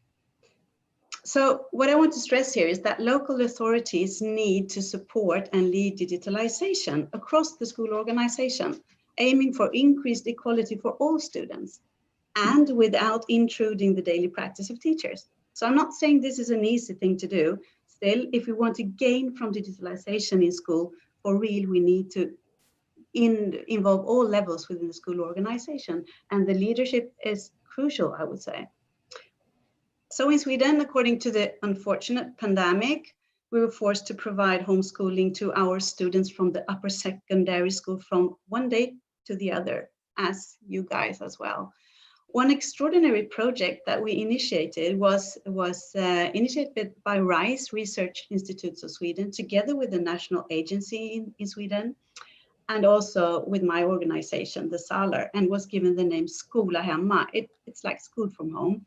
[SPEAKER 9] So what I want to stress here is that local authorities need to support and lead digitalization across the school organization, aiming for increased equality for all students and without intruding the daily practice of teachers. So I'm not saying this is an easy thing to do. Still, if we want to gain from digitalization in school for real, we need to involve all levels within the school organization, and the leadership is crucial, I would say. So in Sweden, according to the unfortunate pandemic, we were forced to provide homeschooling to our students from the upper secondary school from one day to the other, as you guys as well. One extraordinary project that we initiated was initiated by RISE, Research Institutes of Sweden, together with the national agency in Sweden, and also with my organization, the Saler, and was given the name Skola Hemma. It's like school from home.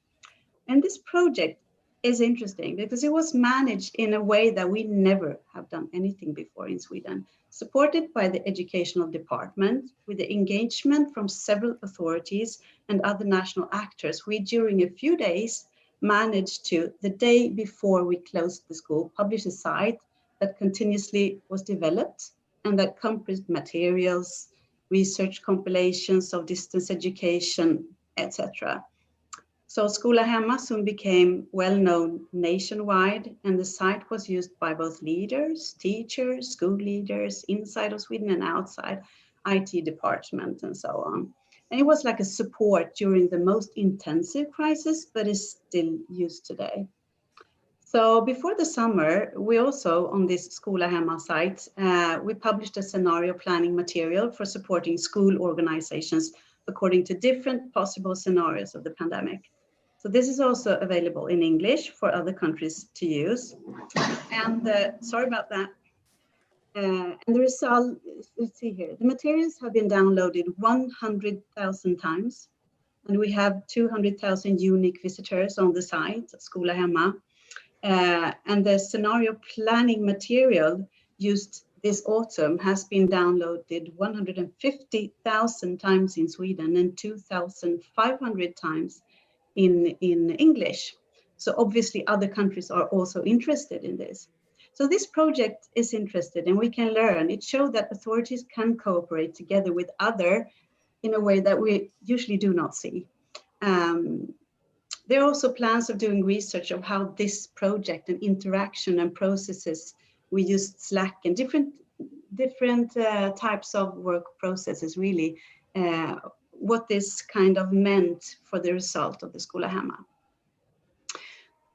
[SPEAKER 9] And this project is interesting because it was managed in a way that we never have done anything before in Sweden, supported by the educational department with the engagement from several authorities and other national actors. We, during a few days, managed to, the day before we closed the school, publish a site that continuously was developed and that encompassed materials, research compilations of distance education, etc. So Skola Hemma soon became well-known nationwide, and the site was used by both leaders, teachers, school leaders, inside of Sweden and outside, IT department and so on. And it was like a support during the most intensive crisis, but is still used today. So before the summer, we also, on this Skola Hemma site, we published a scenario planning material for supporting school organizations according to different possible scenarios of the pandemic. So this is also available in English for other countries to use. And sorry about that. And the result, let's see here, the materials have been downloaded 100,000 times, and we have 200,000 unique visitors on the site, Skola Hemma. And the scenario planning material used this autumn has been downloaded 150,000 times in Sweden and 2,500 times in English. So obviously other countries are also interested in this. So this project is interested, and we can learn. It showed that authorities can cooperate together with other in a way that we usually do not see. There are also plans of doing research of how this project and interaction and processes, we used Slack and different types of work processes really, what this kind of meant for the result of the Skola Hemma.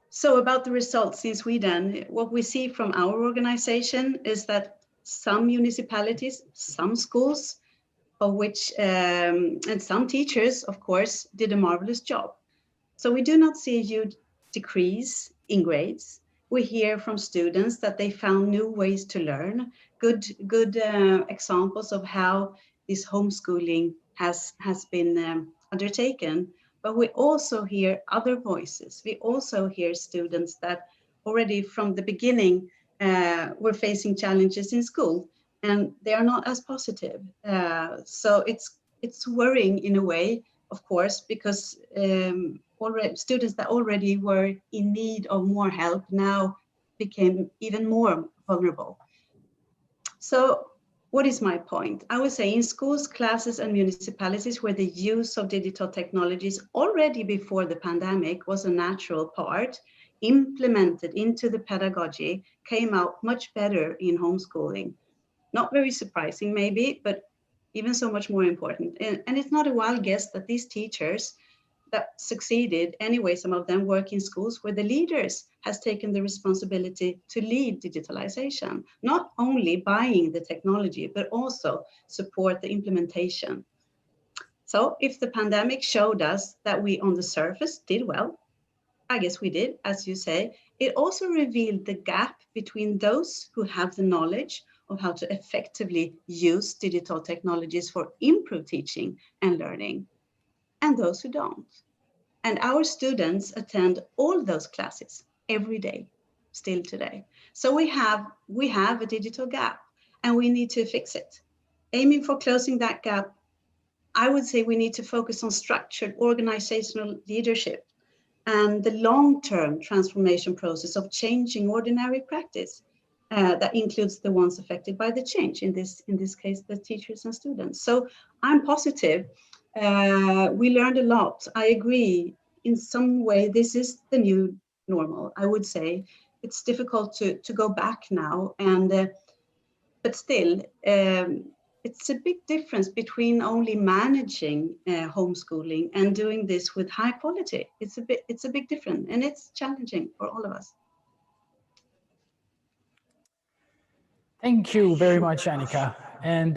[SPEAKER 9] So about the results in Sweden, what we see from our organization is that some municipalities, some schools, of which, and some teachers, of course, did a marvelous job. So we do not see a huge decrease in grades. We hear from students that they found new ways to learn, good examples of how this homeschooling has been undertaken. But we also hear other voices. We also hear students that already from the beginning were facing challenges in school, and they are not as positive. So it's worrying in a way, of course, because students that already were in need of more help now became even more vulnerable. So what is my point? I would say in schools, classes, and municipalities where the use of digital technologies already before the pandemic was a natural part, implemented into the pedagogy, came out much better in homeschooling. Not very surprising, maybe, but even so much more important. And it's not a wild guess that these teachers that succeeded, anyway, some of them work in schools where the leaders has taken the responsibility to lead digitalization, not only buying the technology, but also support the implementation. So if the pandemic showed us that we on the surface did well, I guess we did, as you say, it also revealed the gap between those who have the knowledge of how to effectively use digital technologies for improved teaching and learning, and those who don't. And our students attend all those classes every day, still today. So we have a digital gap, and we need to fix it. Aiming for closing that gap, I would say we need to focus on structured organizational leadership and the long-term transformation process of changing ordinary practice that includes the ones affected by the change, in this case, the teachers and students. So I'm positive. We learned a lot. I agree. In some way, this is the new normal, I would say. It's difficult to go back now, but still, it's a big difference between only managing homeschooling and doing this with high quality. It's a big difference, and it's challenging for all of us.
[SPEAKER 7] Thank you very much, Annika. And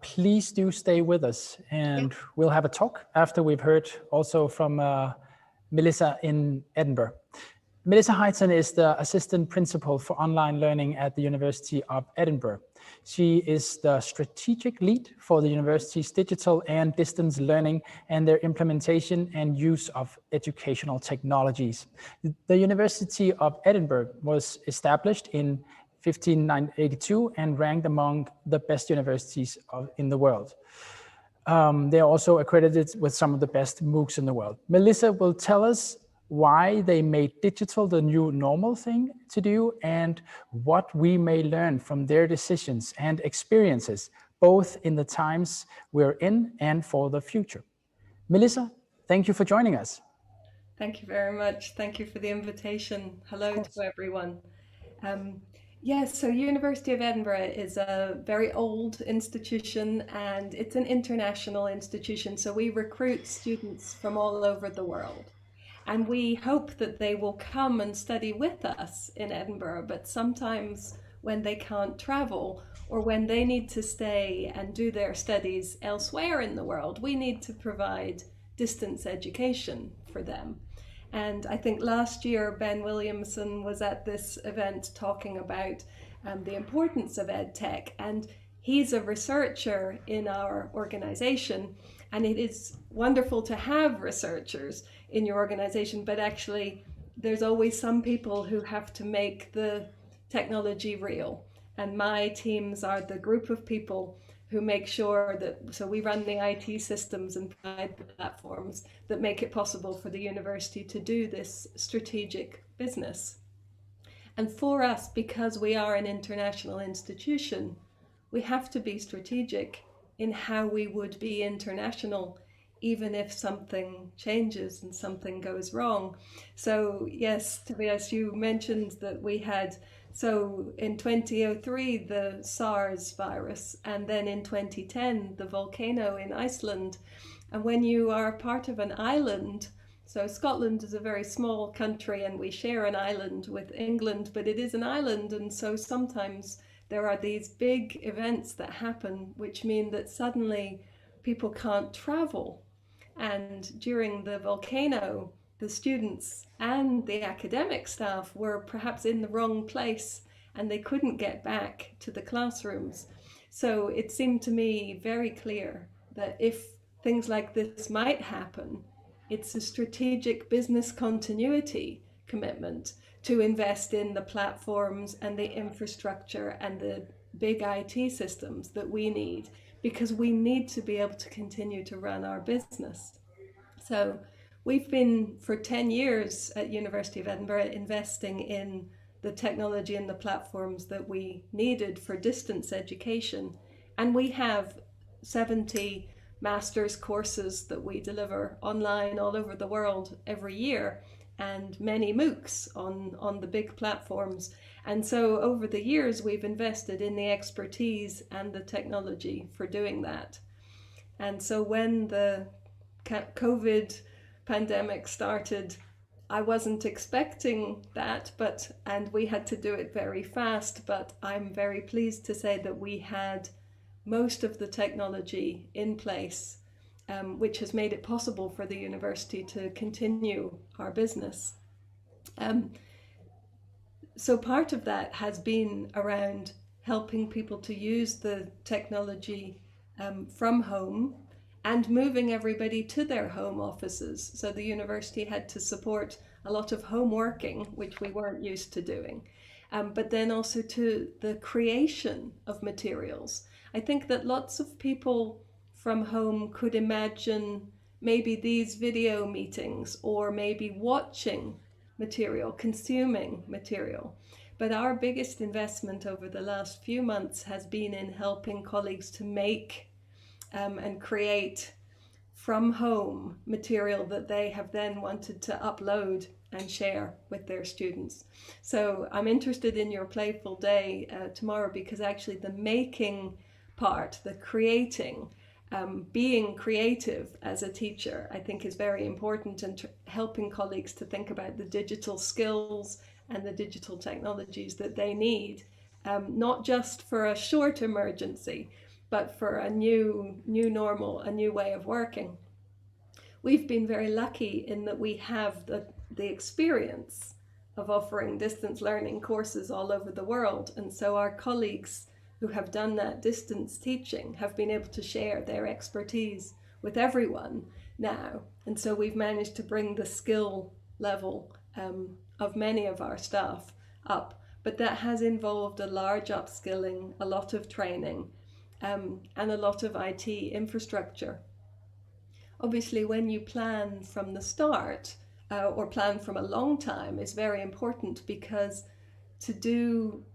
[SPEAKER 7] please do stay with us, and we'll have a talk after we've heard also from Melissa in Edinburgh. Melissa Heighton is the Assistant Principal for Online Learning at the University of Edinburgh. She is the strategic lead for the university's digital and distance learning and their implementation and use of educational technologies. The University of Edinburgh was established in 1582 and ranked among the best universities in the world. They are also accredited with some of the best MOOCs in the world. Melissa will tell us why they made digital the new normal thing to do and what we may learn from their decisions and experiences, both in the times we're in and for the future. Melissa, thank you for joining us.
[SPEAKER 10] Thank you very much. Thank you for the invitation. Hello to everyone. Yes, so University of Edinburgh is a very old institution, and it's an international institution. So we recruit students from all over the world. And we hope that they will come and study with us in Edinburgh, but sometimes when they can't travel or when they need to stay and do their studies elsewhere in the world, we need to provide distance education for them. And I think last year, Ben Williamson was at this event talking about the importance of EdTech, and he's a researcher in our organization, and it is wonderful to have researchers in your organization, but actually there's always some people who have to make the technology real. And my teams are the group of people who make sure that, so we run the IT systems and provide the platforms that make it possible for the university to do this strategic business. And for us, because we are an international institution, we have to be strategic in how we would be international, even if something changes and something goes wrong. So yes, Tobias, you mentioned that we had, so in 2003, the SARS virus, and then in 2010, the volcano in Iceland. And when you are part of an island, so Scotland is a very small country and we share an island with England, but it is an island, and so sometimes there are these big events that happen which mean that suddenly people can't travel. And during the volcano, the students and the academic staff were perhaps in the wrong place and they couldn't get back to the classrooms. So it seemed to me very clear that if things like this might happen, it's a strategic business continuity commitment to invest in the platforms and the infrastructure and the big IT systems that we need, because we need to be able to continue to run our business. So we've been for 10 years at University of Edinburgh investing in the technology and the platforms that we needed for distance education. And we have 70 master's courses that we deliver online all over the world every year, and many MOOCs on the big platforms. And so over the years, we've invested in the expertise and the technology for doing that. And so when the COVID pandemic started, I wasn't expecting that, and we had to do it very fast, but I'm very pleased to say that we had most of the technology in place, which has made it possible for the university to continue our business. So part of that has been around helping people to use the technology from home and moving everybody to their home offices. So the university had to support a lot of home working, which we weren't used to doing, but then also to the creation of materials. I think that lots of people from home could imagine maybe these video meetings or maybe watching material, consuming material. But our biggest investment over the last few months has been in helping colleagues to make and create from home material that they have then wanted to upload and share with their students. So I'm interested in your playful day tomorrow, because actually the making part, the creating, being creative as a teacher, I think is very important, and helping colleagues to think about the digital skills and the digital technologies that they need, not just for a short emergency, but for a new normal, a new way of working. We've been very lucky in that we have the experience of offering distance learning courses all over the world. And so our colleagues who have done that distance teaching have been able to share their expertise with everyone now. And so we've managed to bring the skill level of many of our staff up. But that has involved a large upskilling, a lot of training, and a lot of IT infrastructure. Obviously, when you plan from the start, or plan from a long time, is very important, because to do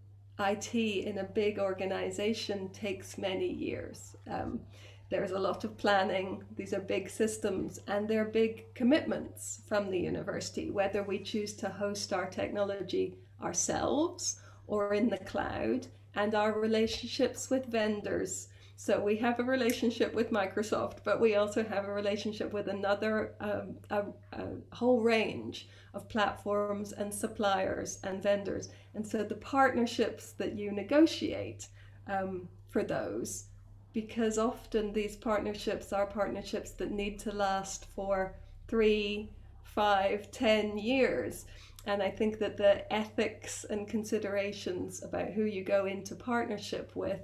[SPEAKER 10] IT in a big organization takes many years. There's a lot of planning. These are big systems, and they're big commitments from the university, whether we choose to host our technology ourselves or in the cloud, and our relationships with vendors. So we have a relationship with Microsoft, but we also have a relationship with another a whole range of platforms and suppliers and vendors. And so the partnerships that you negotiate for those, because often these partnerships are partnerships that need to last for 3, 5, 10 years. And I think that the ethics and considerations about who you go into partnership with,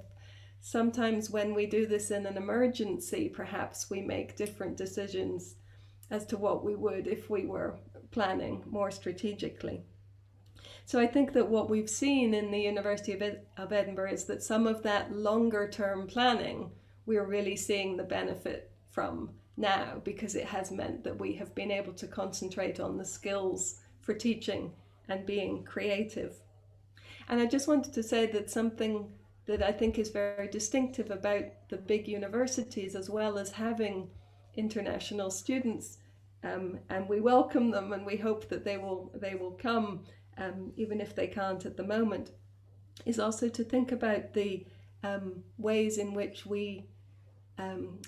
[SPEAKER 10] sometimes when we do this in an emergency, perhaps we make different decisions as to what we would if we were planning more strategically. So I think that what we've seen in the University of Edinburgh is that some of that longer term planning, we're really seeing the benefit from now, because it has meant that we have been able to concentrate on the skills for teaching and being creative. And I just wanted to say that something that I think is very distinctive about the big universities, as well as having international students, and we welcome them, and we hope that they will come, even if they can't at the moment, is also to think about the ways in which we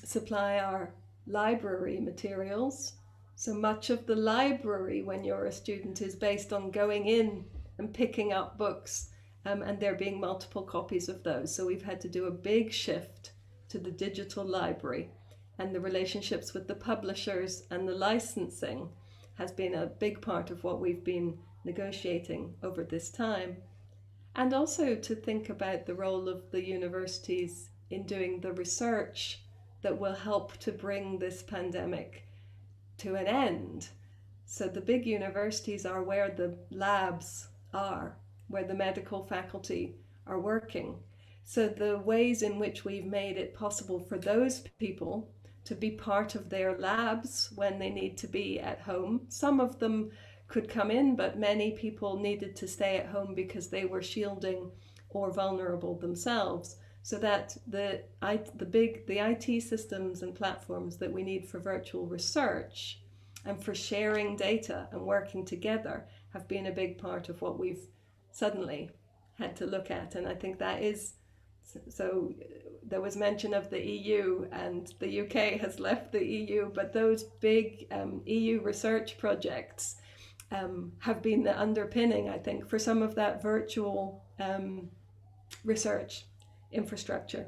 [SPEAKER 10] supply our library materials. So much of the library, when you're a student, is based on going in and picking up books, and there being multiple copies of those. So we've had to do a big shift to the digital library, and the relationships with the publishers and the licensing has been a big part of what we've been negotiating over this time. And also to think about the role of the universities in doing the research that will help to bring this pandemic to an end. So the big universities are where the labs are, where the medical faculty are working. So the ways in which we've made it possible for those people to be part of their labs when they need to be at home, some of them could come in, but many people needed to stay at home because they were shielding or vulnerable themselves. So that the IT systems and platforms that we need for virtual research and for sharing data and working together have been a big part of what we've suddenly had to look at. And I think that is, so there was mention of the EU, and the UK has left the EU, but those big EU research projects have been the underpinning, I think, for some of that virtual research infrastructure.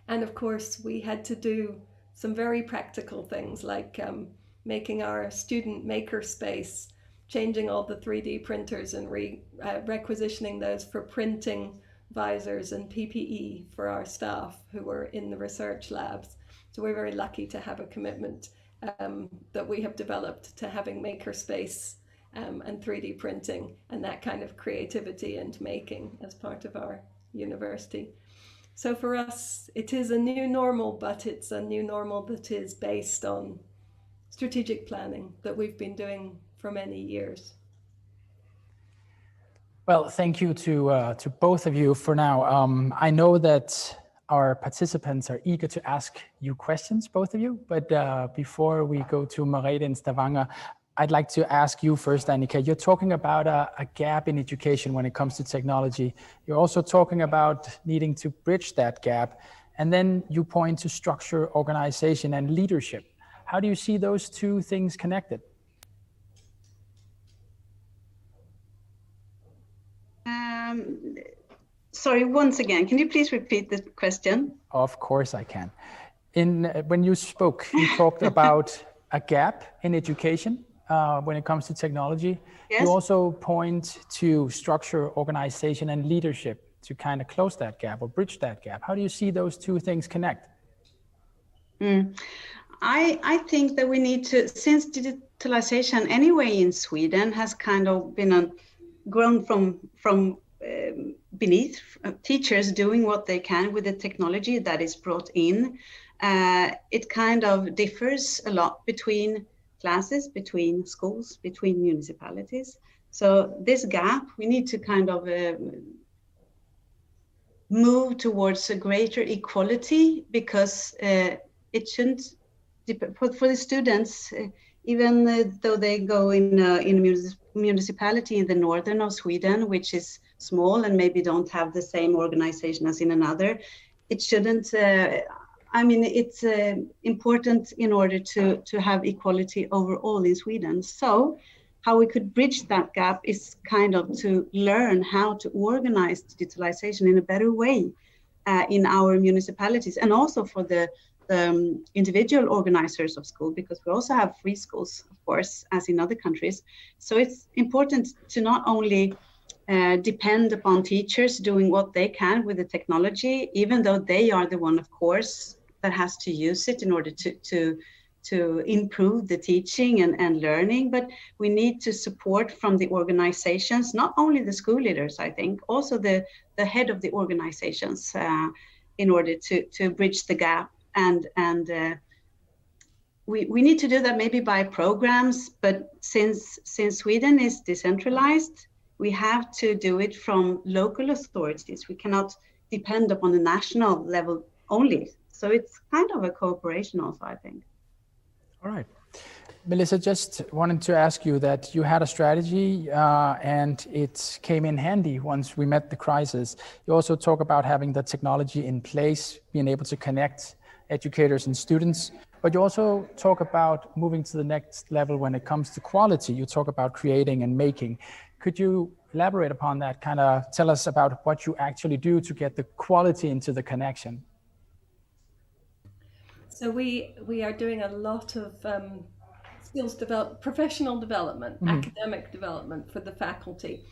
[SPEAKER 10] And of course, we had to do some very practical things like making our student maker space, changing all the 3D printers and requisitioning those for printing visors and PPE for our staff who were in the research labs. So we're very lucky to have a commitment that we have developed to having maker space and 3D printing and that kind of creativity and making as part of our university. So for us, it is a new normal, but it's a new normal that is based on strategic planning that we've been doing for many years.
[SPEAKER 7] Well, thank you to both of you for now. I know that our participants are eager to ask you questions, both of you, but before we go to Merete in Stavanger, I'd like to ask you first, Annika. You're talking about a gap in education when it comes to technology. You're also talking about needing to bridge that gap. And then you point to structure, organization, and leadership. How do you see those two things connected?
[SPEAKER 9] Sorry, once again, can you please repeat the question?
[SPEAKER 7] Of course I can. When you spoke, you talked about a gap in education when it comes to technology. Yes. You also point to structure, organization, and leadership to kind of close that gap or bridge that gap. How do you see those two things connect?
[SPEAKER 9] I think that we need to, since digitalization anyway in Sweden has kind of been grown from beneath, teachers doing what they can with the technology that is brought in. It kind of differs a lot between classes, between schools, between municipalities. So this gap, we need to kind of move towards a greater equality, because it shouldn't, for the students, even though they go in a municipality in the northern of Sweden, which is small and maybe don't have the same organization as in another, it shouldn't, I mean, it's important in order to have equality overall in Sweden. So how we could bridge that gap is kind of to learn how to organize digitalization in a better way in our municipalities, and also for the individual organizers of school, because we also have free schools, of course, as in other countries. So it's important to not only depend upon teachers doing what they can with the technology, even though they are the one, of course, that has to use it in order to improve the teaching and learning. But we need to support from the organizations, not only the school leaders, I think, also the head of the organizations in order to bridge the gap. And we need to do that maybe by programs, but since Sweden is decentralized, we have to do it from local authorities. We cannot depend upon the national level only. So it's kind of a cooperation also, I think.
[SPEAKER 7] All right. Melissa, just wanted to ask you that you had a strategy and it came in handy once we met the crisis. You also talk about having the technology in place, being able to connect educators and students, but you also talk about moving to the next level when it comes to quality. You talk about creating and making. Could you elaborate upon that, kind of tell us about what you actually do to get the quality into the connection?
[SPEAKER 10] So we are doing a lot of skills professional development, academic development for the faculty.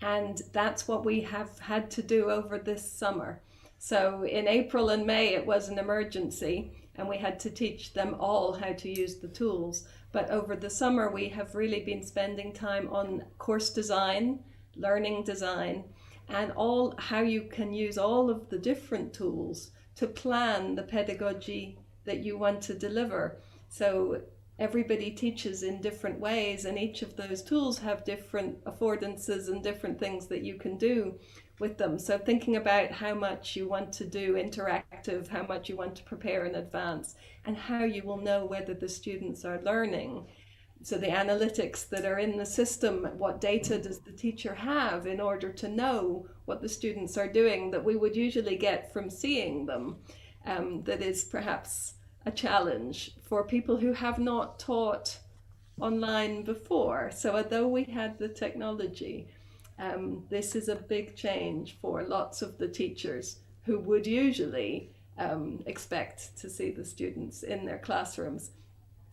[SPEAKER 10] And that's what we have had to do over this summer. So in April and May, it was an emergency, and we had to teach them all how to use the tools. But over the summer, we have really been spending time on course design, learning design, and how you can use all of the different tools to plan the pedagogy that you want to deliver. So everybody teaches in different ways, and each of those tools have different affordances and different things that you can do with them. So thinking about how much you want to do interactive, how much you want to prepare in advance, and how you will know whether the students are learning. So the analytics that are in the system, what data does the teacher have in order to know what the students are doing that we would usually get from seeing them, that is perhaps a challenge for people who have not taught online before. So although we had the technology, this is a big change for lots of the teachers who would usually expect to see the students in their classrooms.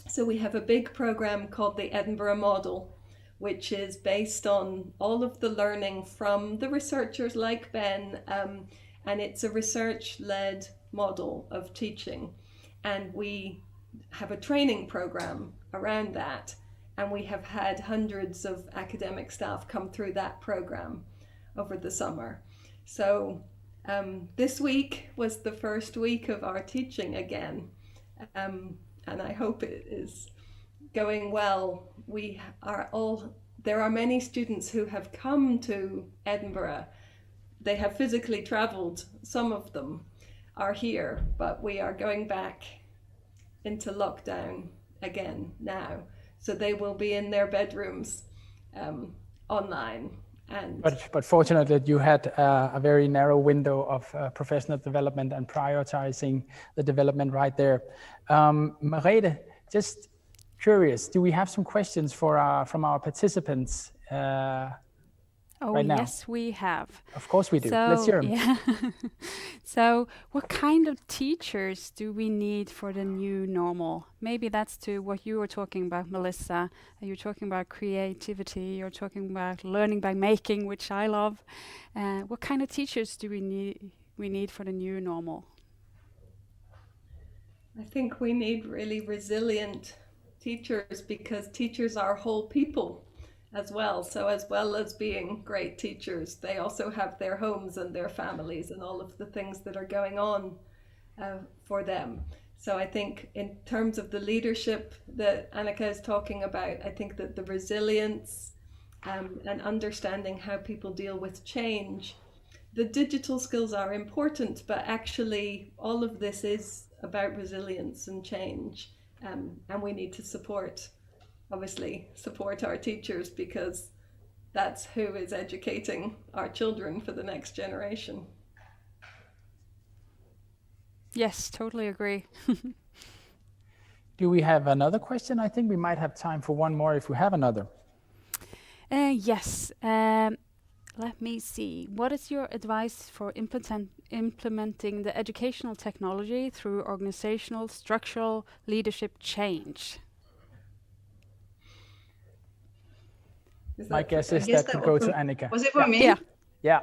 [SPEAKER 10] So we have a big program called the Edinburgh Model, which is based on all of the learning from the researchers like Ben, and it's a research-led model of teaching. And we have a training program around that, and we have had hundreds of academic staff come through that program over the summer. So this week was the first week of our teaching again, and I hope it is going well. There are many students who have come to Edinburgh. They have physically traveled, some of them are here, but we are going back into lockdown again now. So they will be in their bedrooms online.
[SPEAKER 7] But fortunately, you had a very narrow window of professional development and prioritizing the development right there. Merete, just curious, do we have some questions from our participants right now?
[SPEAKER 2] Yes, we have.
[SPEAKER 7] Of course we do. Let's hear them.
[SPEAKER 2] Yeah. So what kind of teachers do we need for the new normal? Maybe that's to what you were talking about, Melissa. You're talking about creativity. You're talking about learning by making, which I love. What kind of teachers do we need for the new normal?
[SPEAKER 10] I think we need really resilient teachers, because teachers are whole people as well. So as well as being great teachers, they also have their homes and their families and all of the things that are going on for them. So I think in terms of the leadership that Annika is talking about, I think that the resilience and understanding how people deal with change, the digital skills are important, but actually all of this is about resilience and change, and we need to support our teachers, because that's who is educating our children for the next generation.
[SPEAKER 2] Yes, totally agree.
[SPEAKER 7] Do we have another question? I think we might have time for one more if we have another.
[SPEAKER 2] Yes. Let me see. What is your advice for implementing the educational technology through organizational, structural leadership change?
[SPEAKER 7] My guess is that could go to Annika.
[SPEAKER 9] Was it for me?
[SPEAKER 2] Yeah.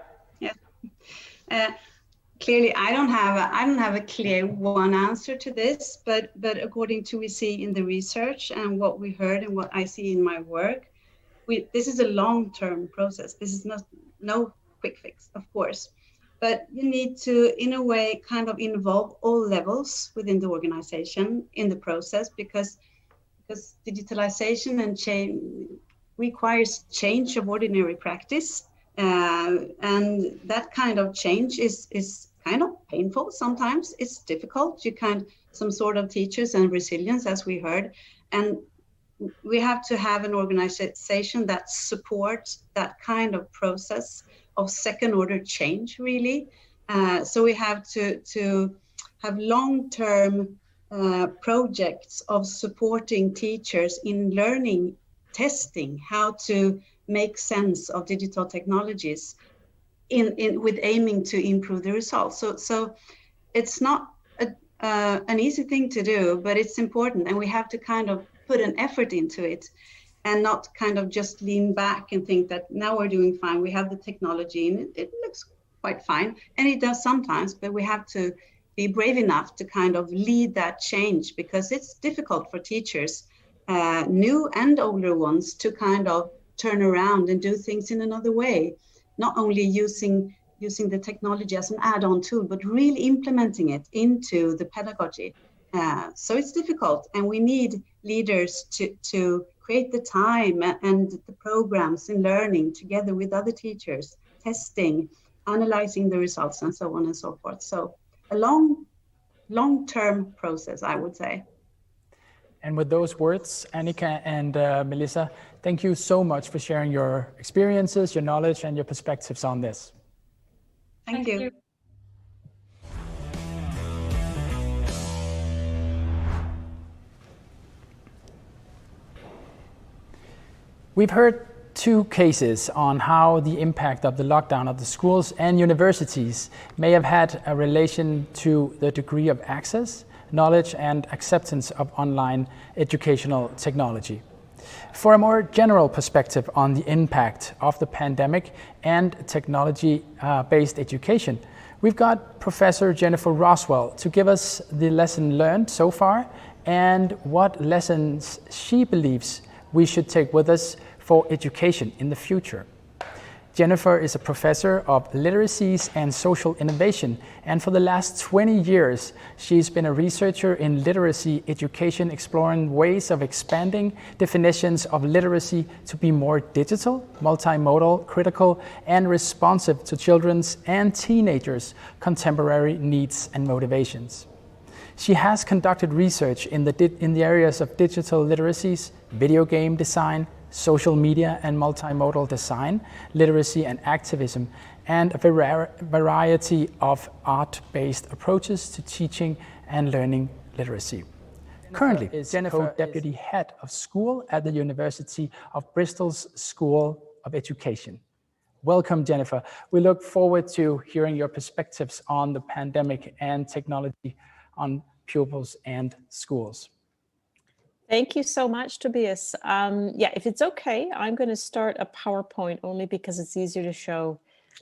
[SPEAKER 9] Clearly, I don't have a clear one answer to this, but according to we see in the research and what we heard and what I see in my work, this is a long-term process. This is no quick fix, of course, but you need to, in a way, kind of involve all levels within the organization in the process, because digitalization and change requires change of ordinary practice, and that kind of change is kind of painful sometimes. It's difficult. Some sort of teachers and resilience, as we heard, and we have to have an organization that supports that kind of process of second order change, really. So we have to have long-term projects of supporting teachers in learning, testing how to make sense of digital technologies with aiming to improve the results. So it's not an easy thing to do, but it's important, and we have to kind of put an effort into it and not kind of just lean back and think that now we're doing fine. We have the technology and it looks quite fine, and it does sometimes, but we have to be brave enough to kind of lead that change, because it's difficult for teachers, new and older ones, to kind of turn around and do things in another way, not only using the technology as an add-on tool, but really implementing it into the pedagogy. So it's difficult, and we need leaders to create the time and the programs in learning together with other teachers, testing, analyzing the results, and so on and so forth. So a long-term process, I would say.
[SPEAKER 7] And with those words, Annika and Melissa, thank you so much for sharing your experiences, your knowledge, and your perspectives on this.
[SPEAKER 9] Thank you.
[SPEAKER 7] We've heard two cases on how the impact of the lockdown of the schools and universities may have had a relation to the degree of access, knowledge, and acceptance of online educational technology. For a more general perspective on the impact of the pandemic and technology-based education, we've got Professor Jennifer Roswell to give us the lesson learned so far and what lessons she believes we should take with us for education in the future. Jennifer is a professor of literacies and social innovation, and for the last 20 years, she's been a researcher in literacy education, exploring ways of expanding definitions of literacy to be more digital, multimodal, critical, and responsive to children's and teenagers' contemporary needs and motivations. She has conducted research in the areas of digital literacies, video game design, social media and multimodal design, literacy and activism, and a variety of art-based approaches to teaching and learning literacy. Currently, Jennifer is co-deputy head of school at the University of Bristol's School of Education. Welcome, Jennifer. We look forward to hearing your perspectives on the pandemic and technology on pupils and schools.
[SPEAKER 11] Thank you so much, Tobias. Yeah, if it's okay, I'm going to start a PowerPoint only because it's easier to show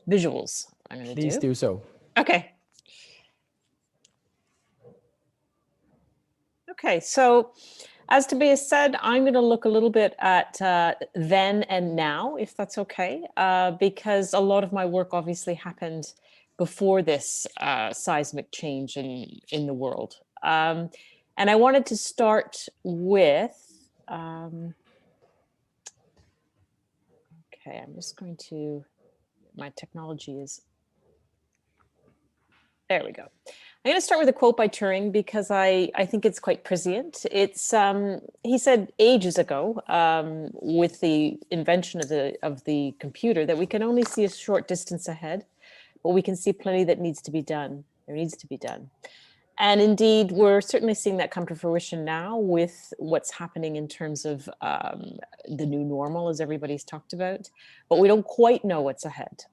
[SPEAKER 11] visuals.
[SPEAKER 7] Please do so.
[SPEAKER 11] Okay. Okay, so as Tobias said, I'm going to look a little bit at then and now, if that's okay, because a lot of my work obviously happened before this seismic change in the world. And I wanted to start with, okay, I'm just going to, my technology is, there we go. I'm going to start with a quote by Turing because I think it's quite prescient. It's, he said ages ago, with the invention of the computer, that we can only see a short distance ahead, but we can see plenty that needs to be done, or needs to be done. And indeed, we're certainly seeing that come to fruition now with what's happening in terms of the new normal, as everybody's talked about, but we don't quite know what's ahead.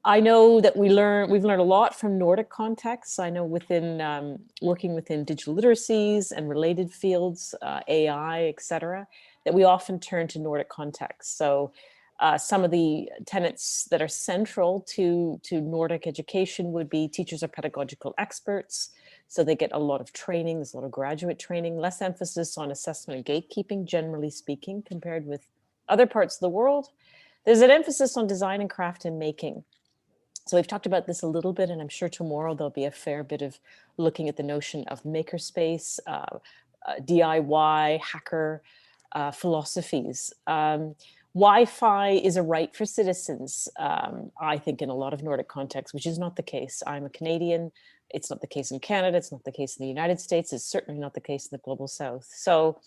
[SPEAKER 11] I know that we've learned a lot from Nordic contexts. I know within working within digital literacies and related fields, AI, et cetera, that we often turn to Nordic contexts. So some of the tenets that are central to Nordic education would be teachers are pedagogical experts. So they get a lot of training, there's a lot of graduate training, less emphasis on assessment and gatekeeping, generally speaking, compared with other parts of the world. There's an emphasis on design and craft and making. So we've talked about this a little bit, and I'm sure tomorrow there'll be a fair bit of looking at the notion of makerspace, DIY, hacker philosophies. Wi-Fi is a right for citizens, I think, in a lot of Nordic contexts, which is not the case. I'm a Canadian. It's not the case in Canada. It's not the case in the United States. It's certainly not the case in the global South. So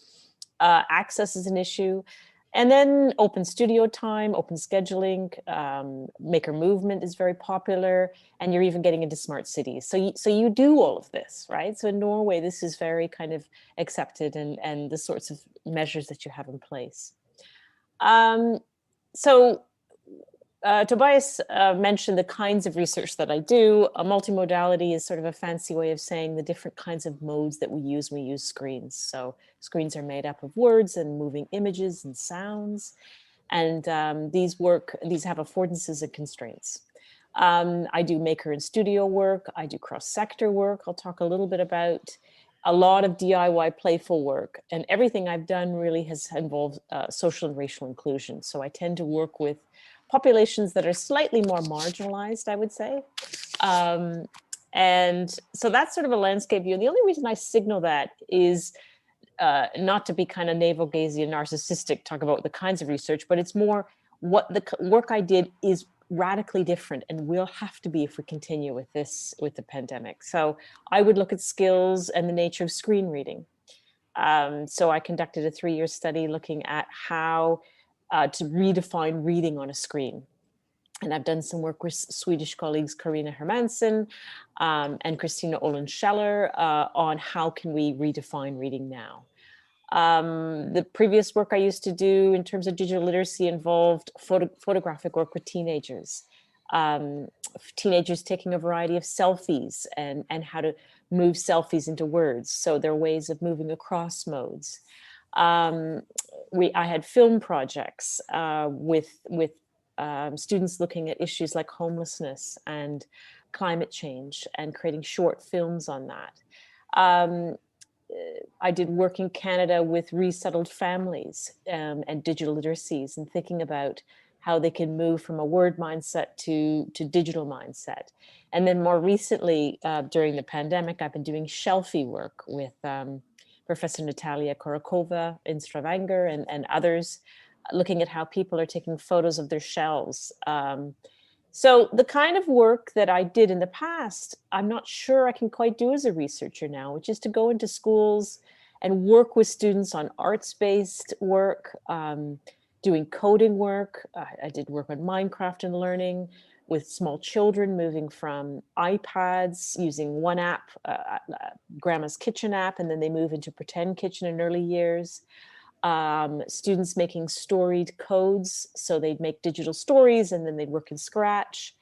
[SPEAKER 11] access is an issue. And then open studio time, open scheduling, maker movement is very popular, and you're even getting into smart cities. So you do all of this, right? So in Norway, this is very kind of accepted and the sorts of measures that you have in place. Tobias mentioned the kinds of research that I do. Multimodality is sort of a fancy way of saying the different kinds of modes that we use when we use screens. So screens are made up of words and moving images and sounds. And these have affordances and constraints. I do maker and studio work. I do cross-sector work. I'll talk a little bit about a lot of DIY playful work, and everything I've done really has involved social and racial inclusion. So I tend to work with populations that are slightly more marginalized, I would say. And so that's sort of a landscape view. And the only reason I signal that is not to be kind of navel-gazing and narcissistic, talk about the kinds of research, but it's more what the work I did is radically different and will have to be if we continue with this, with the pandemic. So I would look at skills and the nature of screen reading. So I conducted a 3-year study looking at how to redefine reading on a screen. And I've done some work with Swedish colleagues, Karina Hermansson and Christina Ollen-Scheller on how can we redefine reading now. The previous work I used to do in terms of digital literacy involved photographic work with teenagers. Teenagers taking a variety of selfies and how to move selfies into words. So there are ways of moving across modes. I had film projects with students looking at issues like homelessness and climate change and creating short films on that. I did work in Canada with resettled families and digital literacies and thinking about how they can move from a word mindset to digital mindset. And then more recently, during the pandemic, I've been doing shelfie work with Professor Natalia Korakova in Stavanger and others, looking at how people are taking photos of their shelves. So the kind of work that I did in the past, I'm not sure I can quite do as a researcher now, which is to go into schools and work with students on arts-based work, doing coding work. I did work on Minecraft and learning with small children, moving from iPads, using one app, Grandma's Kitchen app, and then they move into Pretend Kitchen in early years. Students making storied codes, so they'd make digital stories and then they'd work in Scratch.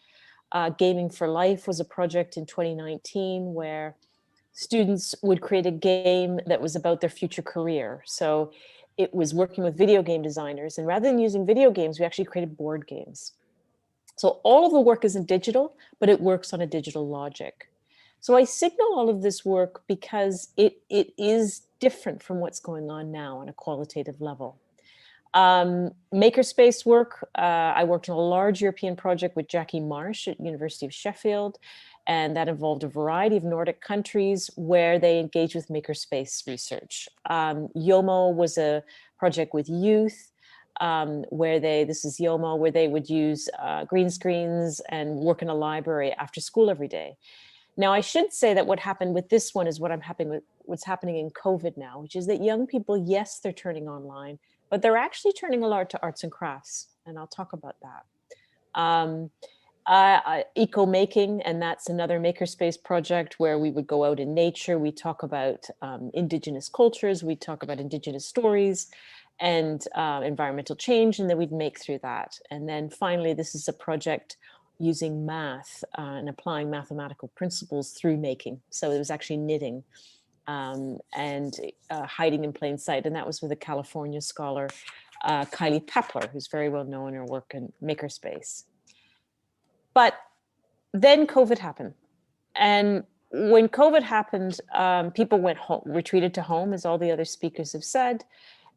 [SPEAKER 11] Gaming for Life was a project in 2019 where students would create a game that was about their future career. So it was working with video game designers, and rather than using video games, we actually created board games. So all of the work isn't digital, but it works on a digital logic. So I signal all of this work because it is different from what's going on now on a qualitative level. Makerspace work, I worked on a large European project with Jackie Marsh at University of Sheffield, and that involved a variety of Nordic countries where they engaged with makerspace research. YOMO was a project with youth, this is YOMO, where they would use green screens and work in a library after school every day. Now, I should say that what happened with this one is what's happening in COVID now, which is that young people, yes, they're turning online, but they're actually turning a lot to arts and crafts, and I'll talk about that. Eco-making, and that's another makerspace project where we would go out in nature. We talk about indigenous cultures, we talk about indigenous stories and environmental change, and then we'd make through that. And then finally, this is a project using math and applying mathematical principles through making. So it was actually knitting and hiding in plain sight. And that was with a California scholar, Kylie Pepler, who's very well known in her work in makerspace. But then COVID happened. And when COVID happened, people went home, retreated to home, as all the other speakers have said.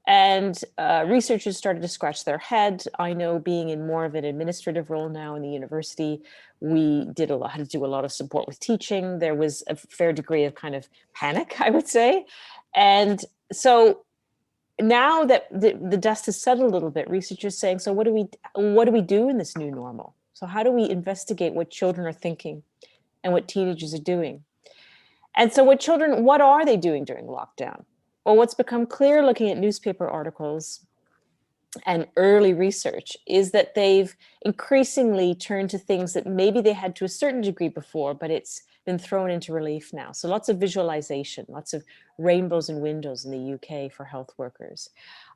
[SPEAKER 11] And researchers started to scratch their head. I know, being in more of an administrative role now in the university, we had to do a lot of support with teaching. There was a fair degree of kind of panic, I would say. And so now that the dust has settled a little bit, researchers saying, so what do we do in this new normal? So how do we investigate what children are thinking and what teenagers are doing? And so what are they doing during lockdown? Well, what's become clear looking at newspaper articles and early research is that they've increasingly turned to things that maybe they had to a certain degree before, but it's been thrown into relief now. So lots of visualization, lots of rainbows and windows in the UK for health workers.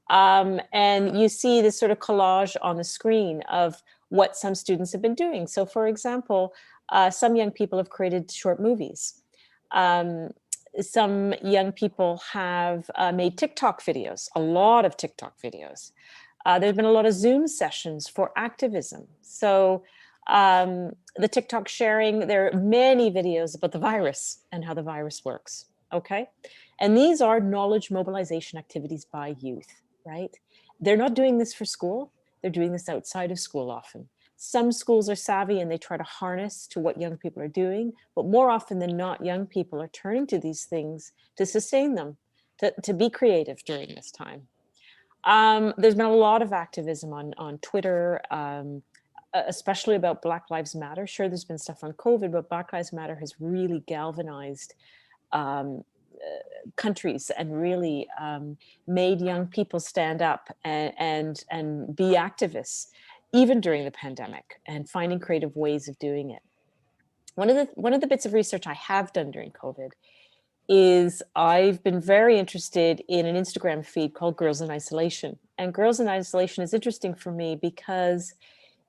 [SPEAKER 11] And you see this sort of collage on the screen of what some students have been doing. So for example, some young people have created short movies. Some young people have made TikTok videos, a lot of TikTok videos. There's been a lot of Zoom sessions for activism. So the TikTok sharing, there are many videos about the virus and how the virus works, okay? And these are knowledge mobilization activities by youth, right? They're not doing this for school. They're doing this outside of school often. Some schools are savvy and they try to harness to what young people are doing, but more often than not, young people are turning to these things to sustain them, to be creative during this time. There's been a lot of activism on Twitter, especially about Black Lives Matter. Sure, there's been stuff on COVID, but Black Lives Matter has really galvanized countries and really made young people stand up and be activists, even during the pandemic, and finding creative ways of doing it. One of the bits of research I have done during COVID is I've been very interested in an Instagram feed called Girls in Isolation. And Girls in Isolation is interesting for me because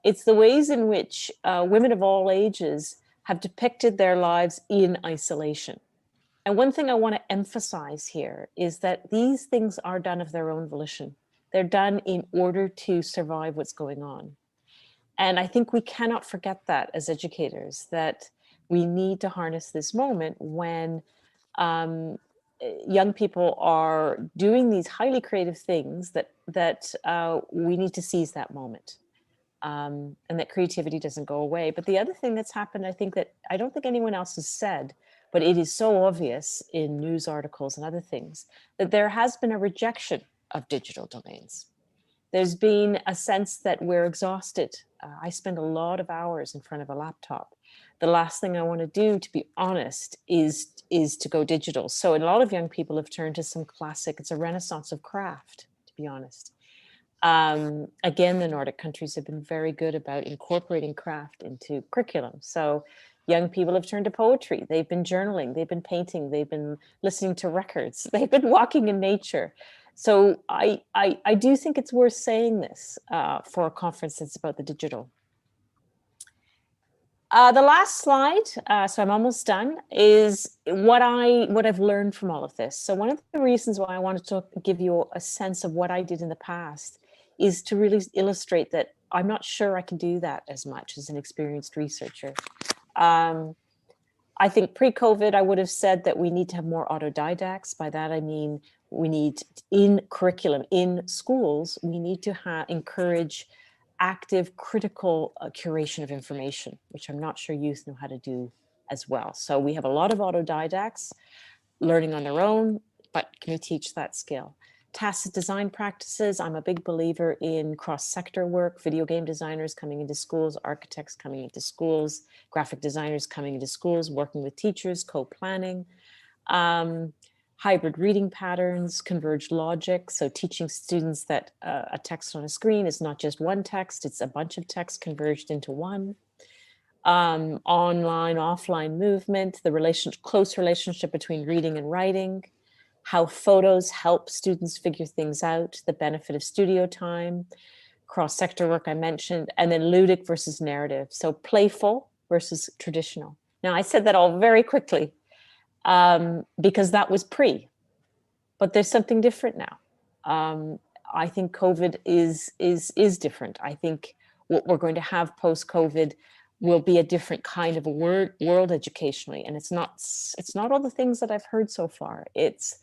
[SPEAKER 11] it's the ways in which women of all ages have depicted their lives in isolation. And one thing I want to emphasize here is that these things are done of their own volition. They're done in order to survive what's going on. And I think we cannot forget that as educators, that we need to harness this moment when young people are doing these highly creative things that we need to seize that moment, and that creativity doesn't go away. But the other thing that's happened, I think that I don't think anyone else has said, but it is so obvious in news articles and other things, that there has been a rejection of digital domains. There's been a sense that we're exhausted. I spend a lot of hours in front of a laptop. The last thing I want to do, to be honest, is to go digital. So a lot of young people have turned to some classic, it's a renaissance of craft, to be honest. Again, the Nordic countries have been very good about incorporating craft into curriculum. So young people have turned to poetry. They've been journaling, they've been painting, they've been listening to records, they've been walking in nature. So I do think it's worth saying this for a conference that's about the digital. The last slide, so I'm almost done, is what I've learned from all of this. So one of the reasons why I wanted to give you a sense of what I did in the past is to really illustrate that I'm not sure I can do that as much as an experienced researcher. I think pre-COVID, I would have said that we need to have more autodidacts. By that, I mean, we need in curriculum, in schools, we need to encourage active, critical curation of information, which I'm not sure youth know how to do as well. So we have a lot of autodidacts learning on their own, but can we teach that skill? Tacit design practices, I'm a big believer in cross-sector work, video game designers coming into schools, architects coming into schools, graphic designers coming into schools, working with teachers, co-planning. Hybrid reading patterns, converged logic, so teaching students that a text on a screen is not just one text, it's a bunch of text converged into one. Online, offline movement, the close relationship between reading and writing, how photos help students figure things out, the benefit of studio time, cross-sector work I mentioned, and then ludic versus narrative, so playful versus traditional. Now, I said that all very quickly, because that was but there's something different now. I think COVID is different. I think what we're going to have post-COVID will be a different kind of a world educationally, and it's not all the things that I've heard so far. It's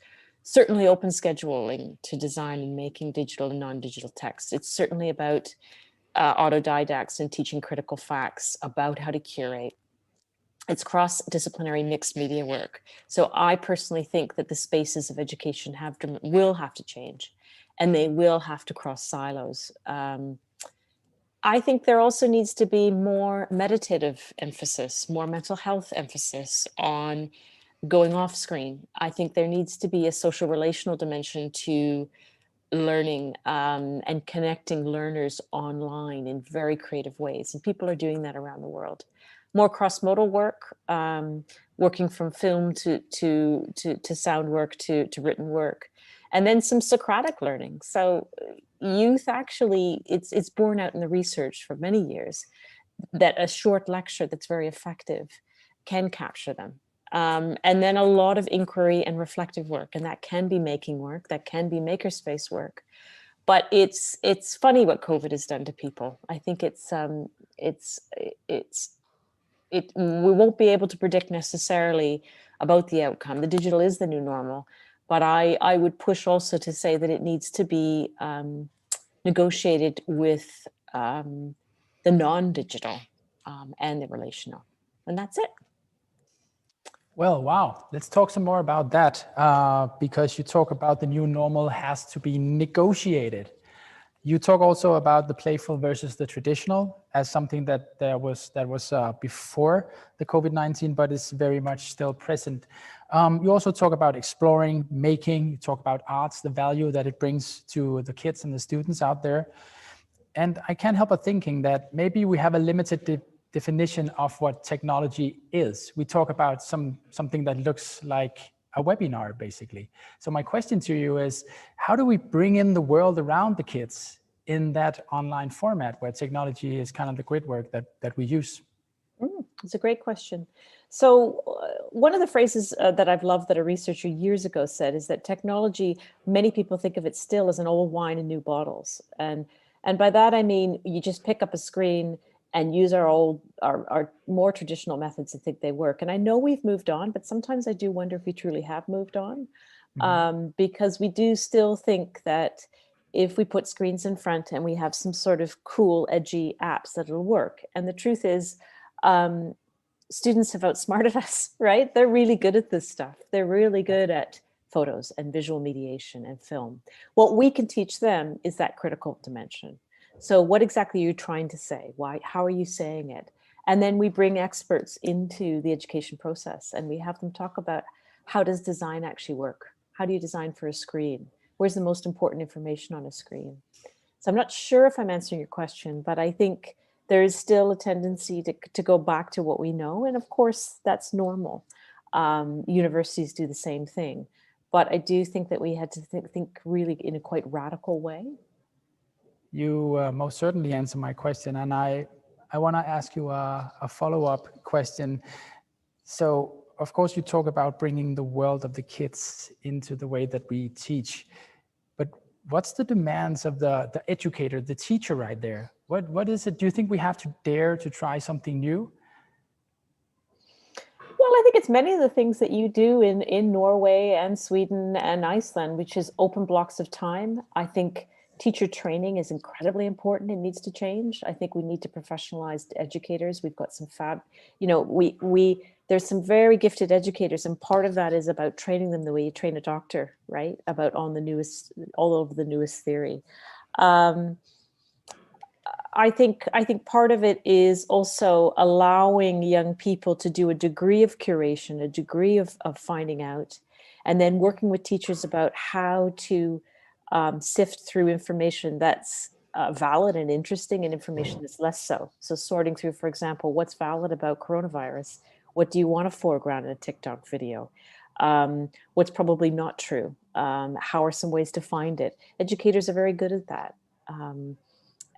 [SPEAKER 11] certainly open scheduling to design and making digital and non-digital text. It's certainly about autodidacts and teaching critical facts about how to curate. It's cross-disciplinary mixed media work. So I personally think that the spaces of education will have to change, and they will have to cross silos. I think there also needs to be more meditative emphasis, more mental health emphasis on going off screen. I think there needs to be a social relational dimension to learning and connecting learners online in very creative ways. And people are doing that around the world. More cross-modal work, working from film to sound work to written work, and then some Socratic learning. So youth actually, it's borne out in the research for many years that a short lecture that's very effective can capture them. And then a lot of inquiry and reflective work, and that can be making work, that can be makerspace work. But it's funny what COVID has done to people. I think we won't be able to predict necessarily about the outcome. The digital is the new normal, but I would push also to say that it needs to be negotiated with the non-digital and the relational. And that's it.
[SPEAKER 7] Well, wow. Let's talk some more about that because you talk about the new normal has to be negotiated. You talk also about the playful versus the traditional as something that was before the COVID-19, but is very much still present. You also talk about exploring, making, you talk about arts, the value that it brings to the kids and the students out there. And I can't help but thinking that maybe we have a limited definition of what technology is. We talk about something that looks like a webinar, basically. So my question to you is, how do we bring in the world around the kids in that online format where technology is kind of the grid work that we use?
[SPEAKER 11] It's a great question. So one of the phrases that I've loved that a researcher years ago said is that technology, many people think of it still as an old wine in new bottles. And by that, I mean, you just pick up a screen and use our more traditional methods and think they work. And I know we've moved on, but sometimes I do wonder if we truly have moved on, because we do still think that if we put screens in front and we have some sort of cool, edgy apps, that it'll work. And the truth is, students have outsmarted us, right? They're really good at this stuff. They're really good at photos and visual mediation and film. What we can teach them is that critical dimension. So what exactly are you trying to say? Why? How are you saying it? And then we bring experts into the education process and we have them talk about how does design actually work? How do you design for a screen? Where's the most important information on a screen? So I'm not sure if I'm answering your question, but I think there is still a tendency to go back to what we know. And of course, that's normal. Universities do the same thing. But I do think that we had to think really in a quite radical way.
[SPEAKER 7] You most certainly answer my question. And I want to ask you a follow-up question. So, of course, you talk about bringing the world of the kids into the way that we teach. But what's the demands of the educator, the teacher right there? What is it? Do you think we have to dare to try something new?
[SPEAKER 11] Well, I think it's many of the things that you do in Norway and Sweden and Iceland, which is open blocks of time. I think teacher training is incredibly important. It needs to change. I think we need to professionalize educators. We've got some there's some very gifted educators, and part of that is about training them the way you train a doctor, right? About all over the newest theory. I think part of it is also allowing young people to do a degree of curation, a degree of finding out, and then working with teachers about how to sift through information that's valid and interesting and information that's less so. So sorting through, for example, what's valid about coronavirus? What do you want to foreground in a TikTok video? What's probably not true? How are some ways to find it? Educators are very good at that.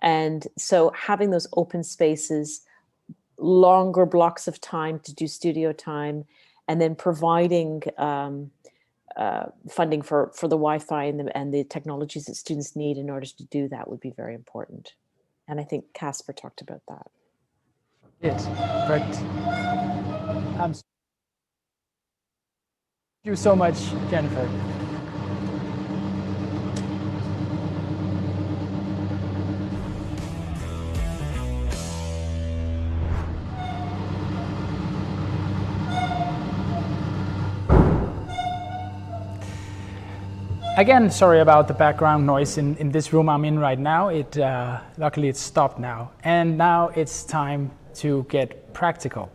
[SPEAKER 11] And so having those open spaces, longer blocks of time to do studio time, and then providing funding for the Wi-Fi and the technologies that students need in order to do that would be very important. And I think Casper talked about that.
[SPEAKER 7] Yes, but thank you so much, Jennifer. Again, sorry about the background noise in this room I'm in right now. Luckily it's stopped now. And now it's time to get practical.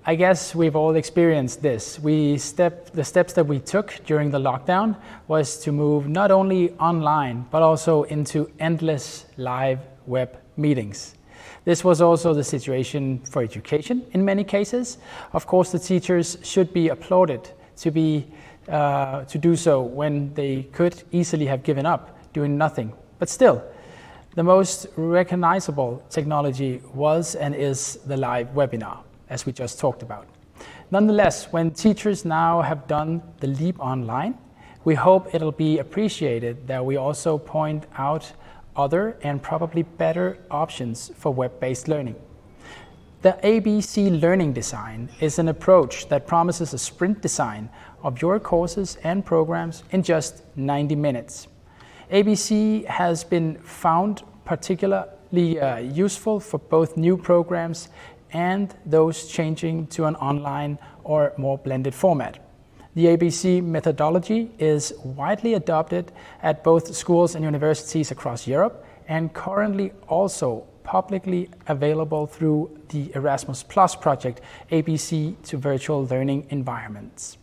[SPEAKER 7] I guess we've all experienced this. The steps that we took during the lockdown was to move not only online, but also into endless live web meetings. This was also the situation for education in many cases. Of course, the teachers should be applauded to do so when they could easily have given up doing nothing. But still, the most recognizable technology was and is the live webinar, as we just talked about. Nonetheless, when teachers now have done the leap online, we hope it'll be appreciated that we also point out other and probably better options for web-based learning. The ABC Learning Design is an approach that promises a sprint design of your courses and programs in just 90 minutes. ABC has been found particularly useful for both new programs and those changing to an online or more blended format. The ABC methodology is widely adopted at both schools and universities across Europe and currently also publicly available through the Erasmus Plus project, ABC to Virtual Learning Environments.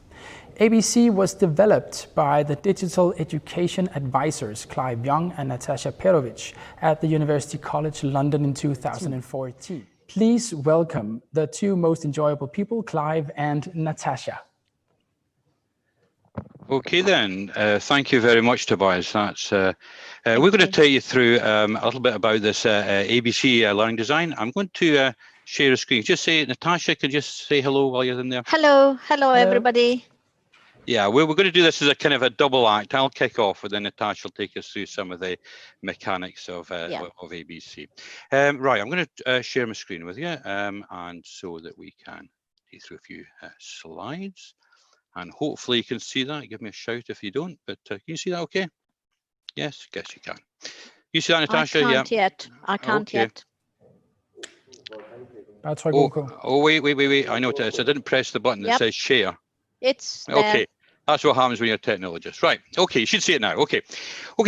[SPEAKER 7] ABC was developed by the digital education advisors Clive Young and Natasha Perovic at the University College London in 2014. Please welcome the two most enjoyable people, Clive and Natasha.
[SPEAKER 12] Okay then, thank you very much, Tobias. That's we're going to take you through a little bit about this ABC learning design. I'm going to share a screen. Just say, Natasha, could you just say hello while you're in there?
[SPEAKER 13] Hello, hello everybody.
[SPEAKER 12] Yeah, we're going to do this as a kind of a double act. I'll kick off, and then Natasha will take us through some of the mechanics of ABC. Right, I'm going to share my screen with you, and so that we can take through a few slides. And hopefully you can see that. Give me a shout if you don't, but can you see that okay? Yes, guess you can. You see that, Natasha?
[SPEAKER 13] I can't yet. I can't yet.
[SPEAKER 12] Wait. I noticed. I didn't press the button that says share.
[SPEAKER 13] It's there.
[SPEAKER 12] Okay. That's what happens when you're a technologist. Right. Okay, you should see it now. Okay,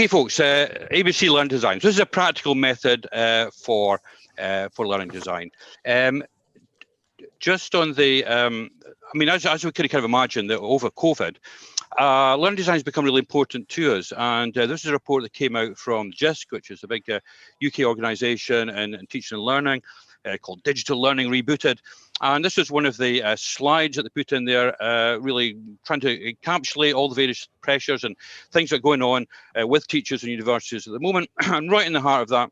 [SPEAKER 12] folks, ABC Learning Design. So this is a practical method for learning design. Just on the, I mean, as we could kind of imagine that over COVID, learning design has become really important to us. And this is a report that came out from JISC, which is a big UK organisation in teaching and learning, called Digital Learning Rebooted. And this is one of the slides that they put in there, really trying to encapsulate all the various pressures and things that are going on with teachers and universities at the moment. And right in the heart of that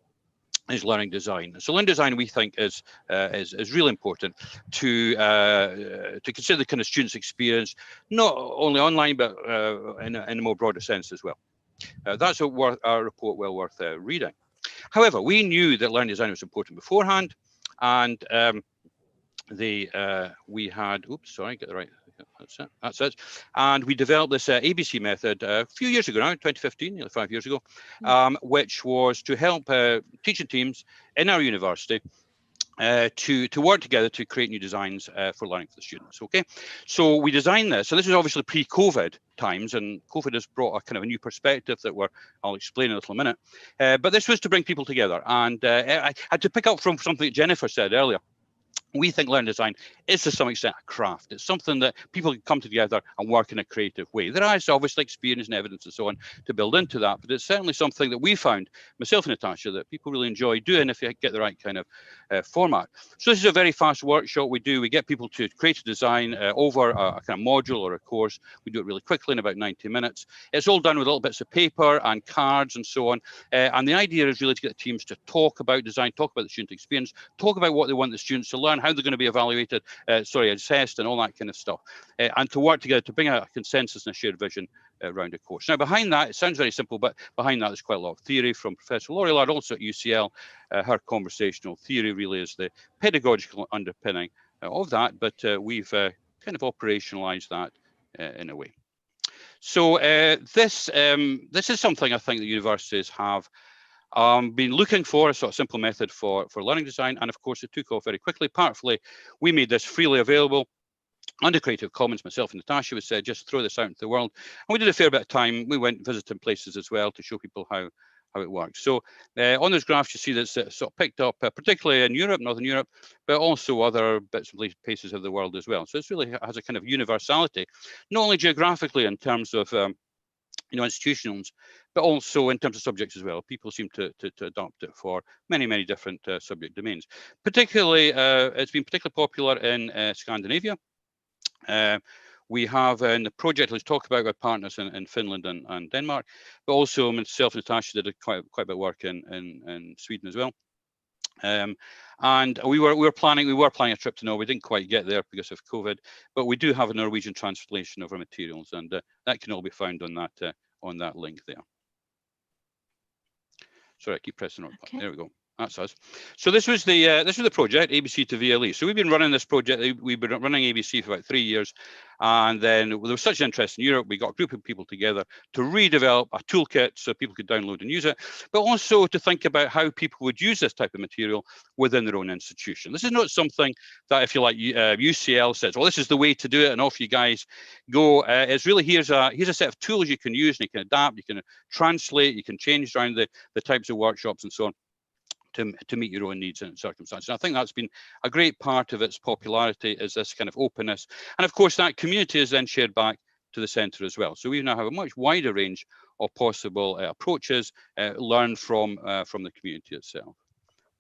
[SPEAKER 12] is learning design. So learning design, we think, is really important to consider the kind of students' experience, not only online, but in a more broader sense as well. That's a report well worth reading. However, we knew that learning design was important beforehand, and we had, oops, sorry, get the right. That's it. And we developed this ABC method a few years ago now, 2015, nearly 5 years ago, which was to help teaching teams in our university to work together to create new designs for learning for the students. Okay, so we designed this. So this is obviously pre-COVID times, and COVID has brought a kind of a new perspective that I'll explain in a little minute. But this was to bring people together, and I had to pick up from something that Jennifer said earlier. We think learning design is to some extent a craft. It's something that people can come together and work in a creative way. There is obviously experience and evidence and so on to build into that, but it's certainly something that we found, myself and Natasha, that people really enjoy doing if you get the right kind of format. So this is a very fast workshop we do. We get people to create a design over a kind of module or a course. We do it really quickly in about 90 minutes. It's all done with little bits of paper and cards and so on. And the idea is really to get the teams to talk about design, talk about the student experience, talk about what they want the students to learn, how they're going to be evaluated, assessed and all that kind of stuff, and to work together to bring a consensus and a shared vision around a course. Now, behind that, it sounds very simple, but behind that there's quite a lot of theory from Professor Laurie Laird, also at UCL. Her conversational theory really is the pedagogical underpinning of that, but we've kind of operationalized that in a way. So this is something I think the universities have been looking for, a sort of simple method for learning design, and of course it took off very quickly. Partly, we made this freely available under Creative Commons. Myself and Natasha would say, just throw this out into the world. And we did a fair bit of time. We went visiting places as well to show people how it works. So on those graphs, you see that's sort of picked up, particularly in Europe, Northern Europe, but also other bits and pieces of the world as well. So this really has a kind of universality, not only geographically in terms of institutions, but also in terms of subjects as well. People seem to adopt it for many different subject domains. Particularly, it's been particularly popular in Scandinavia. We have in the project, let's talk about our partners in Finland and Denmark, but also myself and Natasha did quite a bit of work in Sweden as well. And we were planning a trip to Norway. We didn't quite get there because of COVID, but we do have a Norwegian translation of our materials, and that can all be found on that link there. Sorry, I keep pressing on. Okay. There we go. That's us. So this was the project, ABC to VLE. So we've been running this project. We've been running ABC for about 3 years, and then there was such interest in Europe. We got a group of people together to redevelop a toolkit so people could download and use it, but also to think about how people would use this type of material within their own institution. This is not something that, if you like, UCL says, well, this is the way to do it, and off you guys go. It's really here's a set of tools you can use, and you can adapt, you can translate, you can change around the types of workshops and so on, to meet your own needs and circumstances. And I think that's been a great part of its popularity, is this kind of openness. And of course, that community is then shared back to the centre as well. So we now have a much wider range of possible approaches learned from the community itself.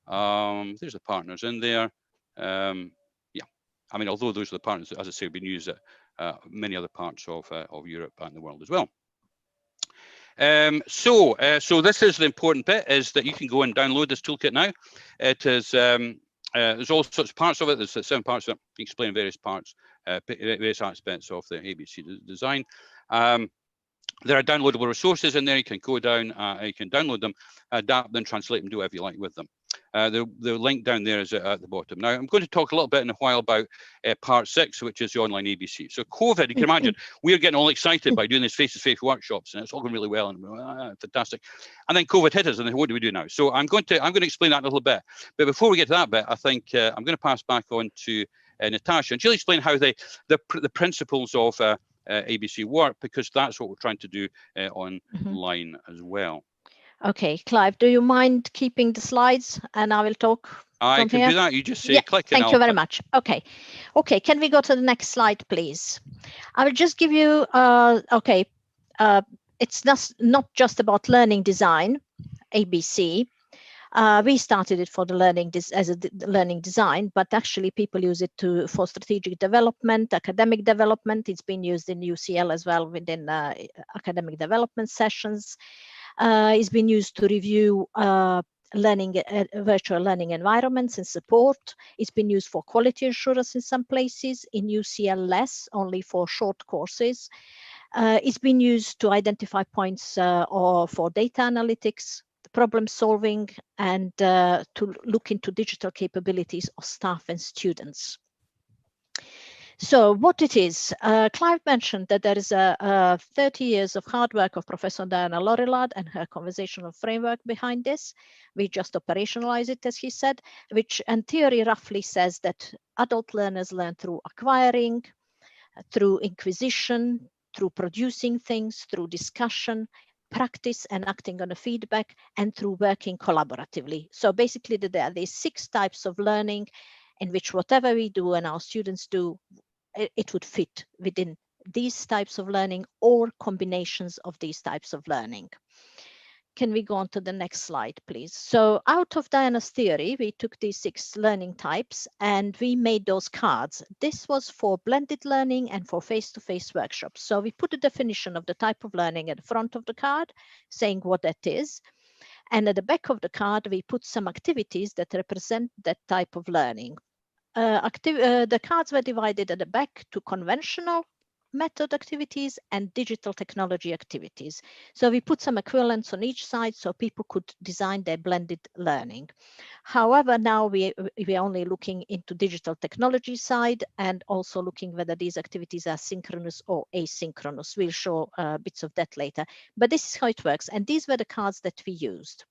[SPEAKER 12] There's the partners in there. Yeah, I mean, although those are the partners, as I say, have been used at many other parts of Europe and the world as well. So this is the important bit, is that you can go and download this toolkit now. It is there's all sorts of parts of it. There's 7 parts that explain various parts, various aspects of the ABC design. There are downloadable resources in there. You can go down, you can download them, adapt them, translate them, do whatever you like with them. The link down there is at the bottom. Now, I'm going to talk a little bit in a while about part 6, which is the online ABC. So COVID, you can imagine, we're getting all excited by doing these face-to-face workshops, and it's all going really well, and fantastic. And then COVID hit us, and then what do we do now? So I'm going to explain that in a little bit. But before we get to that bit, I think I'm going to pass back on to Natasha, and she'll explain how the principles of ABC work, because that's what we're trying to do online as well.
[SPEAKER 13] Okay, Clive, do you mind keeping the slides and I will talk?
[SPEAKER 12] I can do that. You just say click.
[SPEAKER 13] Thank you very much. Okay. Okay, can we go to the next slide, please? I will just give you, it's not just about learning design, ABC. We started it for the learning design, but actually people use it for strategic development, academic development. It's been used in UCL as well within academic development sessions. It's been used to review virtual learning environments and support. It's been used for quality assurance in some places, in UCL less, only for short courses. It's been used to identify points for data analytics, problem solving, and to look into digital capabilities of staff and students. So what it is, Clive mentioned that there is a 30 years of hard work of Professor Diana Laurillard and her conversational framework behind this. We just operationalize it, as he said, which in theory roughly says that adult learners learn through acquiring, through inquisition, through producing things, through discussion, practice and acting on a feedback, and through working collaboratively. So basically there are these 6 types of learning in which whatever we do and our students do, it would fit within these types of learning or combinations of these types of learning. Can we go on to the next slide, please? So out of Diana's theory, we took these 6 learning types and we made those cards. This was for blended learning and for face-to-face workshops. So we put a definition of the type of learning at the front of the card, saying what that is. And at the back of the card, we put some activities that represent that type of learning. The cards were divided at the back to conventional method activities and digital technology activities. So we put some equivalents on each side so people could design their blended learning. However, now we're only looking into digital technology side and also looking whether these activities are synchronous or asynchronous. We'll show bits of that later, but this is how it works. And these were the cards that we used.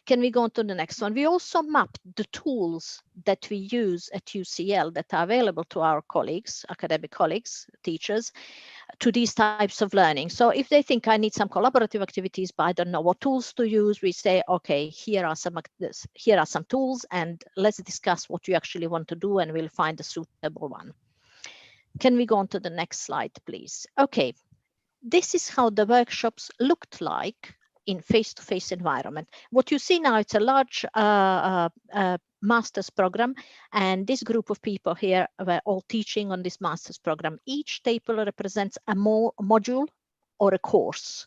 [SPEAKER 13] Can we go on to the next one? We also mapped the tools that we use at UCL that are available to our colleagues, academic colleagues, teachers, to these types of learning. So if they think I need some collaborative activities, but I don't know what tools to use, we say, okay, here are some tools and let's discuss what you actually want to do and we'll find a suitable one. Can we go on to the next slide, please? Okay, this is how the workshops looked like in face-to-face environment. What you see now, it's a large master's program, and this group of people here were all teaching on this master's program. Each table represents a module or a course.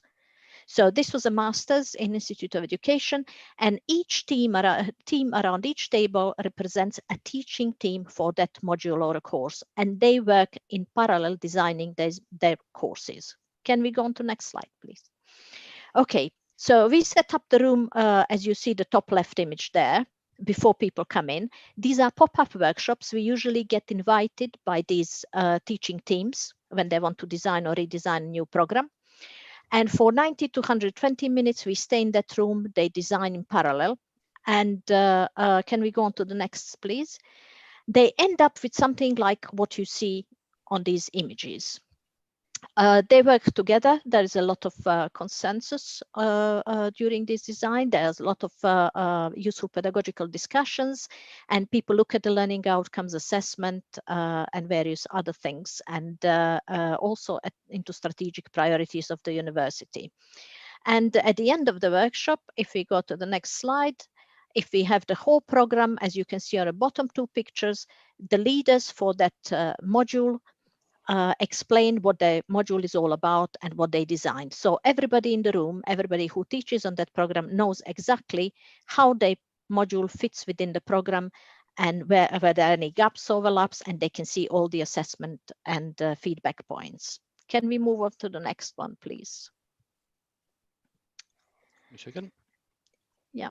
[SPEAKER 13] So this was a master's in Institute of Education, and each team around each table represents a teaching team for that module or a course, and they work in parallel designing their courses. Can we go on to next slide, please? Okay. So we set up the room, as you see the top left image there, before people come in. These are pop-up workshops. We usually get invited by these teaching teams when they want to design or redesign a new program. And for 90 to 120 minutes, we stay in that room. They design in parallel. And can we go on to the next, please? They end up with something like what you see on these images. They work together. There is a lot of consensus during this design. There's a lot of useful pedagogical discussions, and people look at the learning outcomes assessment and various other things, and also into strategic priorities of the university. And at the end of the workshop, if we go to the next slide, if we have the whole program, as you can see on the bottom two pictures, the leaders for that module explain what the module is all about and what they designed. So everybody in the room, everybody who teaches on that program knows exactly how the module fits within the program and where there are any gaps, overlaps, and they can see all the assessment and feedback points. Can we move on to the next one, please?
[SPEAKER 12] A second.
[SPEAKER 13] Yeah.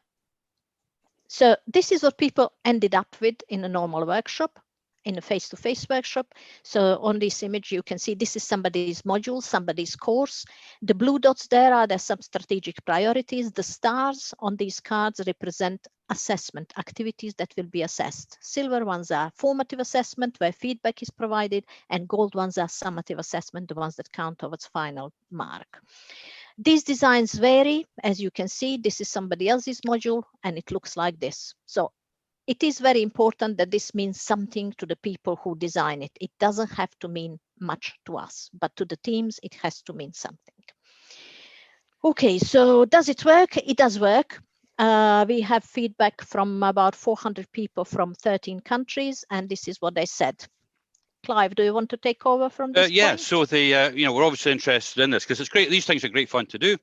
[SPEAKER 13] So this is what people ended up with in a normal workshop, in a face-to-face workshop. So on this image, you can see this is somebody's module, somebody's course. The blue dots there are some strategic priorities. The stars on these cards represent assessment activities that will be assessed. Silver ones are formative assessment where feedback is provided, and gold ones are summative assessment, the ones that count towards final mark. These designs vary. As you can see, this is somebody else's module and it looks like this. So it is very important that this means something to the people who design it. It doesn't have to mean much to us, but to the teams, it has to mean something. Okay, so does it work? It does work. We have feedback from about 400 people from 13 countries, and this is what they said. Clive, do you want to take over from this
[SPEAKER 12] Yeah,
[SPEAKER 13] point?
[SPEAKER 12] so we're obviously interested in this because it's great. These things are great fun to do.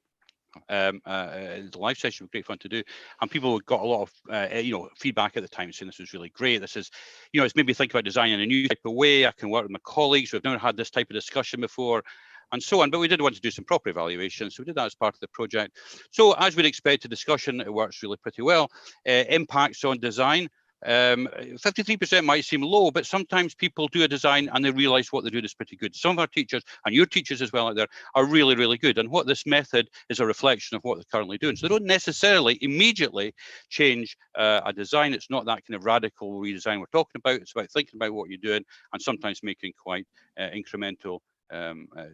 [SPEAKER 12] The live session was great fun to do, and people got a lot of feedback at the time saying this was really great. This is, it's made me think about designing a new type of way. I can work with my colleagues who have never had this type of discussion before, and so on. But we did want to do some proper evaluation, so we did that as part of the project. So as we'd expect, a discussion, it works really pretty well. Impacts on design. 53% might seem low, but sometimes people do a design and they realize what they're doing is pretty good. Some of our teachers, and your teachers as well out there, are really, really good. And what this method is a reflection of what they're currently doing. So they don't necessarily immediately change a design. It's not that kind of radical redesign we're talking about. It's about thinking about what you're doing and sometimes making quite incremental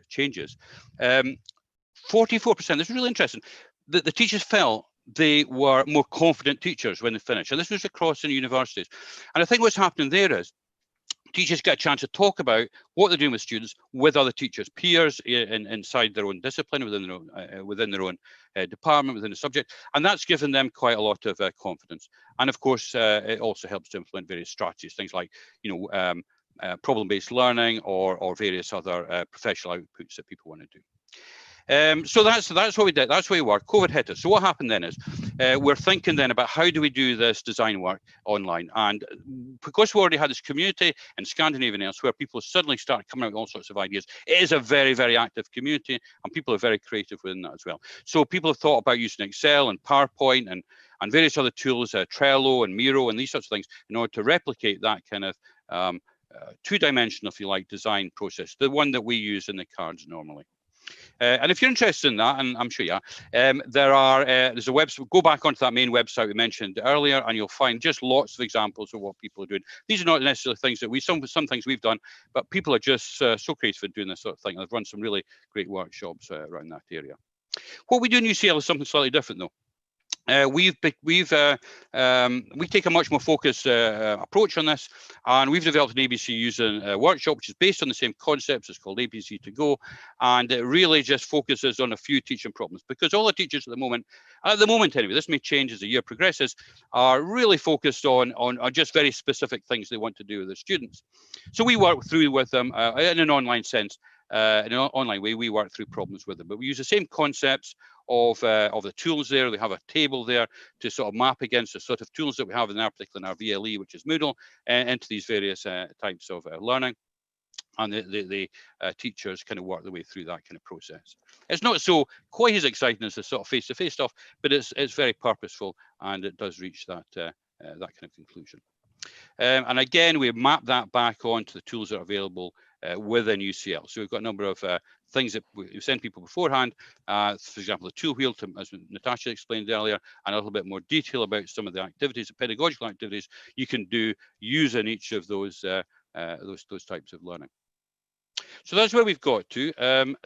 [SPEAKER 12] changes. 44%, this is really interesting. The teachers felt they were more confident teachers when they finished. And this was across in universities. And I think what's happening there is teachers get a chance to talk about what they're doing with students, with other teachers, peers inside their own discipline, within their own department, within the subject. And that's given them quite a lot of confidence. And of course, it also helps to implement various strategies, things like, problem-based learning or various other professional outputs that people want to do. So that's what we did. That's where we were. COVID hit us. So what happened then is we're thinking then about how do we do this design work online, and because we already had this community in Scandinavia and elsewhere, people suddenly started coming out with all sorts of ideas. It is a very, very active community, and people are very creative within that as well. So people have thought about using Excel and PowerPoint and various other tools, Trello and Miro and these sorts of things, in order to replicate that kind of two-dimensional, if you like, design process, the one that we use in the cards normally. And if you're interested in that, and I'm sure you are, there's a website. Go back onto that main website we mentioned earlier, and you'll find just lots of examples of what people are doing. These are not necessarily things that some things we've done, but people are just so creative at doing this sort of thing. I've run some really great workshops around that area. What we do in UCL is something slightly different, though. We take a much more focused approach on this, and we've developed an ABC user workshop, which is based on the same concepts. It's called ABC to Go, and it really just focuses on a few teaching problems, because all the teachers at the moment anyway, this may change as the year progresses, are really focused on just very specific things they want to do with their students. So we work through with them in an online sense. In an online way, we work through problems with them, but we use the same concepts of the tools there. They have a table there to sort of map against the sort of tools that we have in our VLE, which is Moodle, into these various types of learning. and the teachers kind of work their way through that kind of process. It's not so quite as exciting as the sort of face-to-face stuff, but it's very purposeful, and it does reach that that kind of conclusion. And again, we map that back onto the tools that are available within UCL. So we've got a number of things that we send people beforehand. For example, the tool wheel, as Natasha explained earlier, and a little bit more detail about some of the activities, the pedagogical activities you can do using each of those types of learning. So that's where we've got to.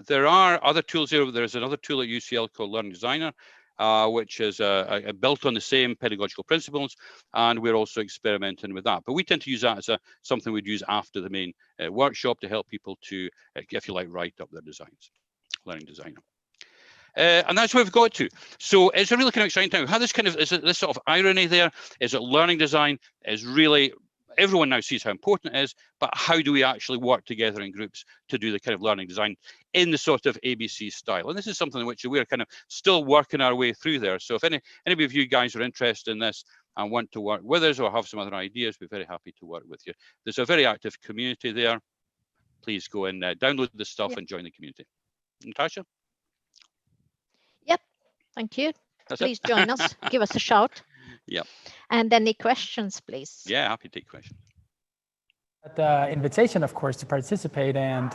[SPEAKER 12] There are other tools here. There's another tool at UCL called Learning Designer, which is built on the same pedagogical principles, and we're also experimenting with that. But we tend to use that as something we'd use after the main workshop to help people to, if you like, write up their designs. Learning Designer. And that's where we've got to. So it's a really kind of exciting time. How this kind of, is it this sort of irony there, is that learning design is really, everyone now sees how important it is, but how do we actually work together in groups to do the kind of learning design in the sort of ABC style? And this is something which we're kind of still working our way through there. So if any of you guys are interested in this and want to work with us or have some other ideas, we're very happy to work with you. There's a very active community there. Please go and download the stuff and join the community. Natasha?
[SPEAKER 13] Yep, thank you.
[SPEAKER 12] That's
[SPEAKER 13] Please join us, give us a shout.
[SPEAKER 12] Yep.
[SPEAKER 13] And any questions, please?
[SPEAKER 12] Yeah, happy to take questions.
[SPEAKER 7] The invitation, of course, to participate, and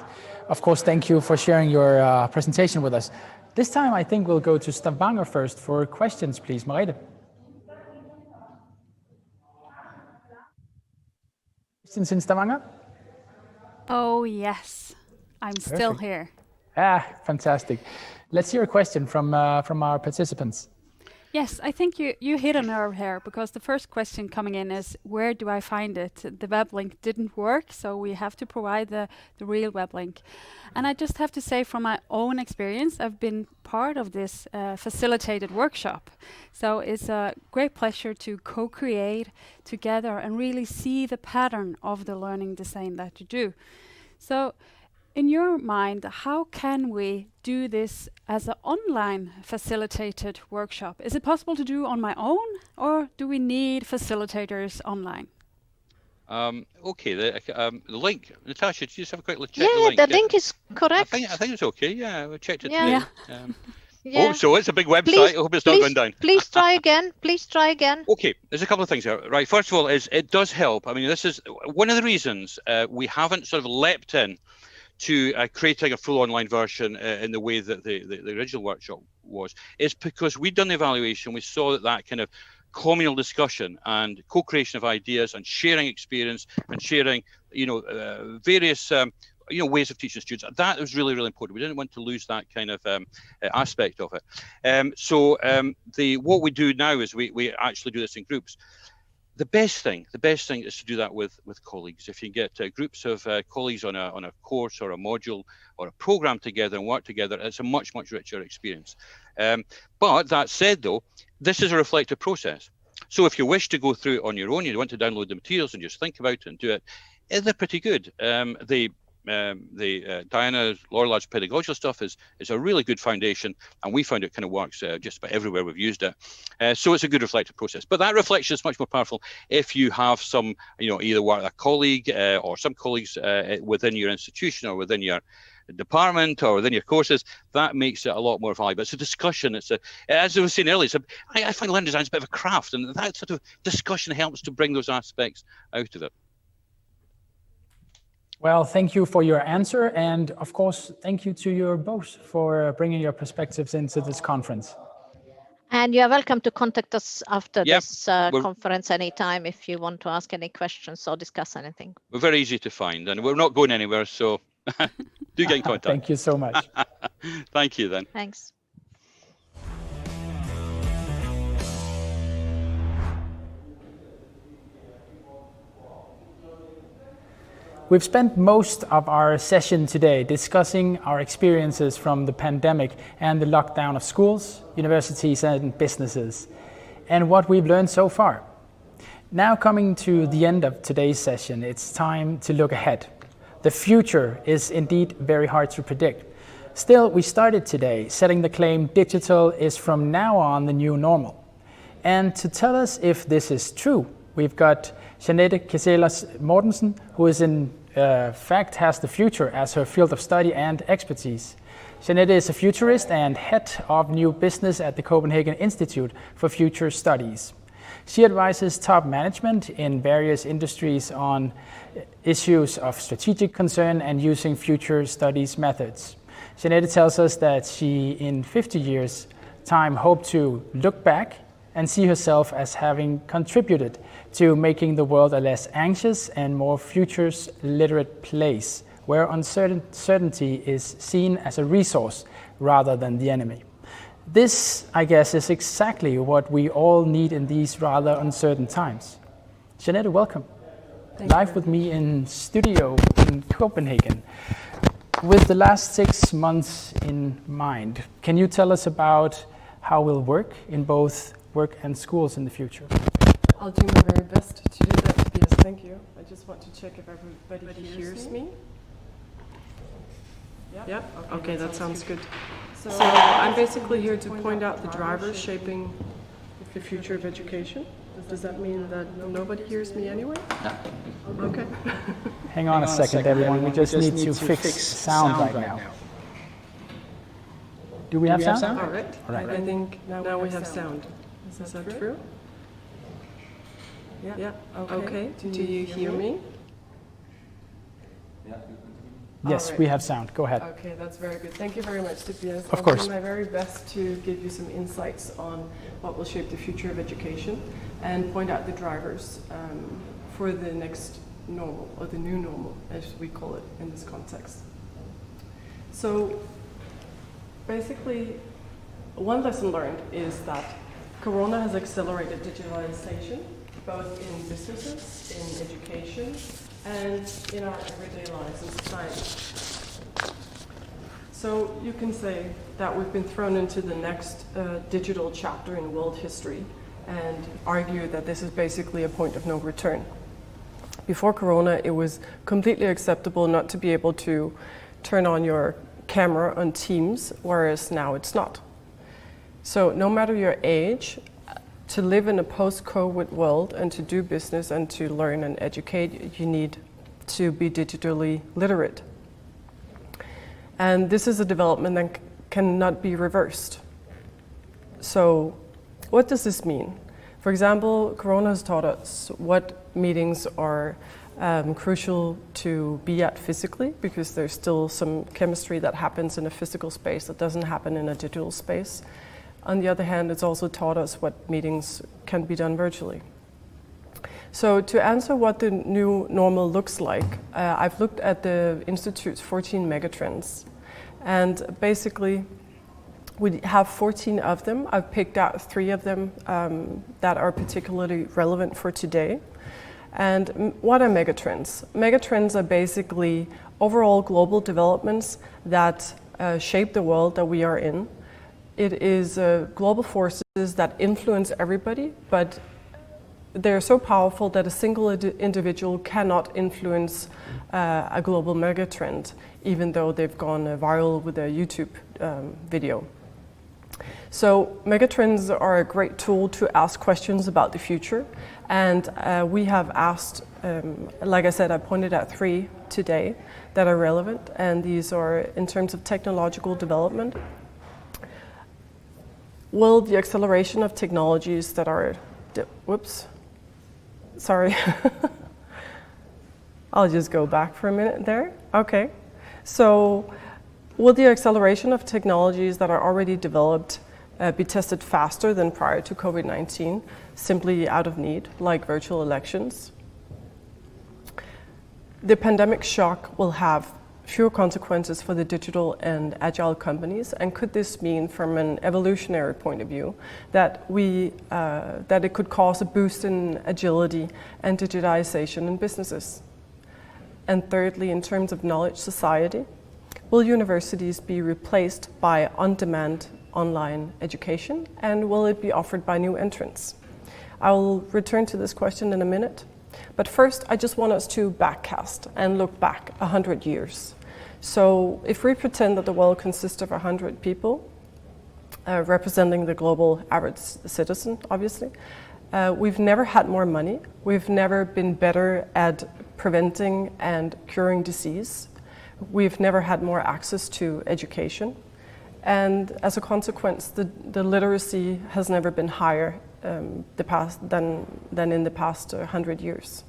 [SPEAKER 7] of course, thank you for sharing your presentation with us. This time, I think we'll go to Stavanger first for questions, please. Merete. Questions in Stavanger?
[SPEAKER 2] Oh, yes. I'm still here.
[SPEAKER 7] Ah, fantastic. Let's hear a question from our participants.
[SPEAKER 2] Yes, I think you hit a nerve here, because the first question coming in is, where do I find it? The web link didn't work, so we have to provide the real web link. And I just have to say, from my own experience, I've been part of this facilitated workshop. So it's a great pleasure to co-create together and really see the pattern of the learning design that you do. So in your mind, how can we do this as an online facilitated workshop? Is it possible to do on my own, or do we need facilitators online?
[SPEAKER 12] Okay, the link, Natasha, did you just have a quick look? Check
[SPEAKER 13] Yeah,
[SPEAKER 12] the link.
[SPEAKER 13] the link is correct.
[SPEAKER 12] I think it's okay. Yeah, we checked it
[SPEAKER 13] Yeah.
[SPEAKER 12] today.
[SPEAKER 13] Yeah.
[SPEAKER 12] Oh, so it's a big website.
[SPEAKER 13] Please,
[SPEAKER 12] I hope it's not going down.
[SPEAKER 13] Please try again. Please try again.
[SPEAKER 12] Okay, there's a couple of things here. Right, first of all, it does help. I mean, this is one of the reasons we haven't sort of leapt in to creating a full online version in the way that the original workshop was, is because we'd done the evaluation. We saw that kind of communal discussion and co-creation of ideas and sharing experience and sharing, various ways of teaching students. That was really, really important. We didn't want to lose that kind of aspect of it. So what we do now is we actually do this in groups. The best thing is to do that with colleagues. If you get groups of colleagues on a course or a module or a program together and work together, it's a much, much richer experience. But that said, though, this is a reflective process. So if you wish to go through it on your own, you want to download the materials and just think about it and do it, they're pretty good. Diana Lorillard's pedagogical stuff is a really good foundation, and we found it kind of works just about everywhere we've used it. So it's a good reflective process. But that reflection is much more powerful if you have some, either a colleague or some colleagues within your institution or within your department or within your courses. That makes it a lot more valuable. It's a discussion. As I was saying earlier, I find learning design is a bit of a craft, and that sort of discussion helps to bring those aspects out of it.
[SPEAKER 7] Well, thank you for your answer. And of course, thank you to you both for bringing your perspectives into this conference.
[SPEAKER 13] And you are welcome to contact us after this conference anytime if you want to ask any questions or discuss anything.
[SPEAKER 12] We're very easy to find, and we're not going anywhere, so do get in contact.
[SPEAKER 7] Thank you so much.
[SPEAKER 12] Thank you then.
[SPEAKER 13] Thanks.
[SPEAKER 7] We've spent most of our session today discussing our experiences from the pandemic and the lockdown of schools, universities, and businesses, and what we've learned so far. Now, coming to the end of today's session, it's time to look ahead. The future is indeed very hard to predict. Still, we started today setting the claim digital is from now on the new normal. And to tell us if this is true, we've got Jeanette Keselas Mortensen, who is fact has the future as her field of study and expertise. Jeanette is a futurist and head of new business at the Copenhagen Institute for Future Studies. She advises top management in various industries on issues of strategic concern and using future studies methods. Jeanette tells us that she, in 50 years' time, hoped to look back and see herself as having contributed to making the world a less anxious and more futures-literate place, where uncertainty is seen as a resource rather than the enemy. This, I guess, is exactly what we all need in these rather uncertain times. Jeanette, welcome. Live with me in studio in Copenhagen. With the last 6 months in mind, can you tell us about how we'll work in both work and schools in the future?
[SPEAKER 14] I'll do my very best to do that, Tobias. Thank you. I just want to check if everybody hears me. Yep. Okay, that sounds good. So I'm basically here to point out the drivers shaping the future of education. Does that mean that nobody hears me anyway? Yeah. Okay.
[SPEAKER 7] Hang on a second, everyone. We just need to fix sound right now. Do we have sound?
[SPEAKER 14] All right. I think now we have sound. Is that true? Yeah. Okay. Do you hear me?
[SPEAKER 7] Yes,
[SPEAKER 14] right.
[SPEAKER 7] We have sound. Go ahead.
[SPEAKER 14] Okay, that's very good. Thank you very much, Tobias.
[SPEAKER 7] Of course.
[SPEAKER 14] I'll do my very best to give you some insights on what will shape the future of education and point out the drivers for the next normal, or the new normal, as we call it in this context. So basically, one lesson learned is that Corona has accelerated digitalization, both in businesses, in education, and in our everyday lives in society. So you can say that we've been thrown into the next digital chapter in world history and argue that this is basically a point of no return. Before Corona, it was completely acceptable not to be able to turn on your camera on Teams, whereas now it's not. So no matter your age, to live in a post-COVID world and to do business and to learn and educate, you need to be digitally literate. And this is a development that cannot be reversed. So what does this mean? For example, Corona has taught us what meetings are crucial to be at physically, because there's still some chemistry that happens in a physical space that doesn't happen in a digital space. On the other hand, it's also taught us what meetings can be done virtually. So to answer what the new normal looks like, I've looked at the Institute's 14 megatrends. And basically, we have 14 of them. I've picked out 3 of them that are particularly relevant for today. And what are megatrends? Megatrends are basically overall global developments that shape the world that we are in. It is global forces that influence everybody, but they're so powerful that a single individual cannot influence a global megatrend, even though they've gone viral with a YouTube video. So megatrends are a great tool to ask questions about the future, and we have asked, like I said, I pointed out 3 today that are relevant, and these are in terms of technological development. Will the acceleration of technologies that are, I'll just go back for a minute there. Okay, so will the acceleration of technologies that are already developed be tested faster than prior to COVID-19, simply out of need, like virtual elections? The pandemic shock will have fewer consequences for the digital and agile companies, and could this mean, from an evolutionary point of view, that that it could cause a boost in agility and digitization in businesses? And thirdly, in terms of knowledge society, will universities be replaced by on-demand online education, and will it be offered by new entrants? I will return to this question in a minute. But first, I just want us to backcast and look back 100 years. So if we pretend that the world consists of 100 people, representing the global average citizen, obviously, We've never had more money. We've never been better at preventing and curing disease. We've never had more access to education. And as a consequence, the literacy has never been higher than in the past 100 years.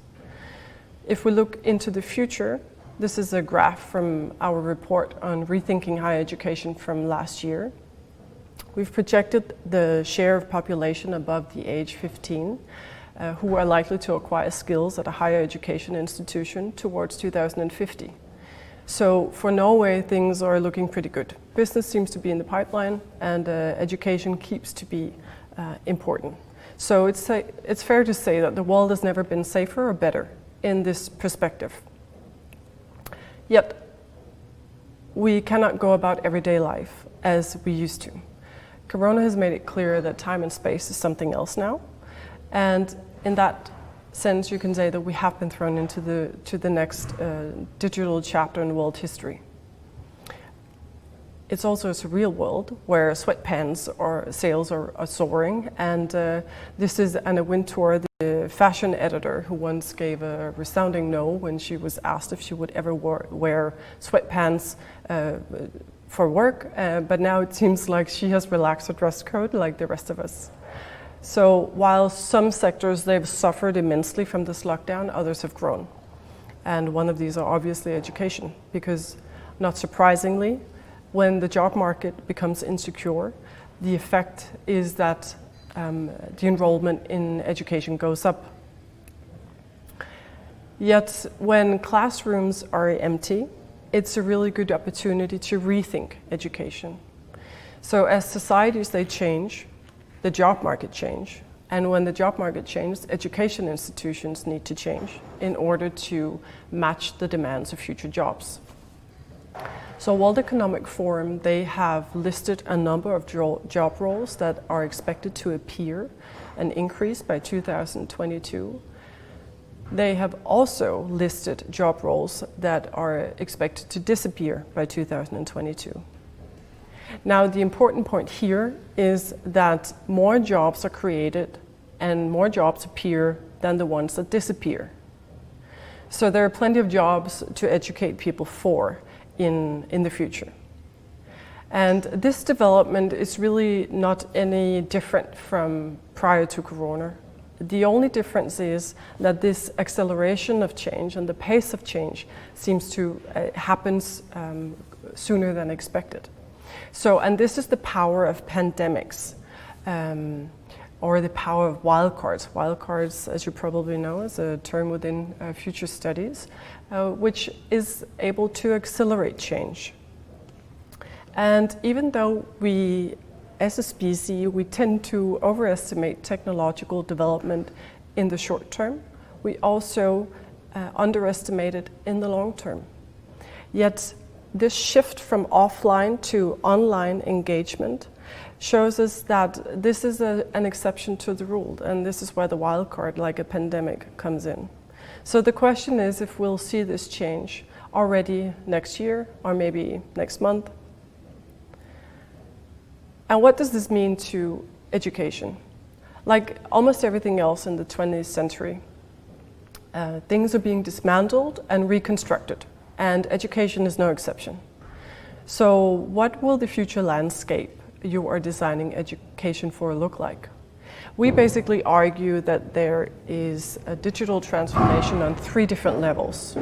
[SPEAKER 14] If we look into the future, this is a graph from our report on rethinking higher education from last year. We've projected the share of population above the age 15 who are likely to acquire skills at a higher education institution towards 2050. So for Norway, things are looking pretty good. Business seems to be in the pipeline, and education keeps to be important. So it's fair to say that the world has never been safer or better in this perspective. Yet, we cannot go about everyday life as we used to. Corona has made it clear that time and space is something else now. And in that sense, you can say that we have been thrown into the next digital chapter in world history. It's also a surreal world where sweatpants sales are soaring, and this is Anna Wintour, the fashion editor, who once gave a resounding no when she was asked if she would ever wear sweatpants for work, but now it seems like she has relaxed her dress code like the rest of us. So while some sectors, they've suffered immensely from this lockdown, others have grown. And one of these are obviously education, because not surprisingly, when the job market becomes insecure, the effect is that the enrollment in education goes up. Yet when classrooms are empty, it's a really good opportunity to rethink education. So as societies, they change, the job market change, and when the job market changes, education institutions need to change in order to match the demands of future jobs. So World Economic Forum, they have listed a number of job roles that are expected to appear and increase by 2022. They have also listed job roles that are expected to disappear by 2022. Now, the important point here is that more jobs are created and more jobs appear than the ones that disappear. So there are plenty of jobs to educate people for in the future. And this development is really not any different from prior to Corona. The only difference is that this acceleration of change and the pace of change seems to happens sooner than expected. So, and this is the power of pandemics, or the power of wildcards. Wildcards, as you probably know, is a term within future studies, which is able to accelerate change. And even though we, as a species, we tend to overestimate technological development in the short term, we also underestimate it in the long term. Yet this shift from offline to online engagement shows us that this is an exception to the rule, and this is where the wild card, like a pandemic, comes in. So the question is if we'll see this change already next year or maybe next month. And what does this mean to education? Like almost everything else in the 20th century, things are being dismantled and reconstructed, and education is no exception. So what will the future landscape you are designing education for look like? We basically argue that there is a digital transformation on 3 different levels.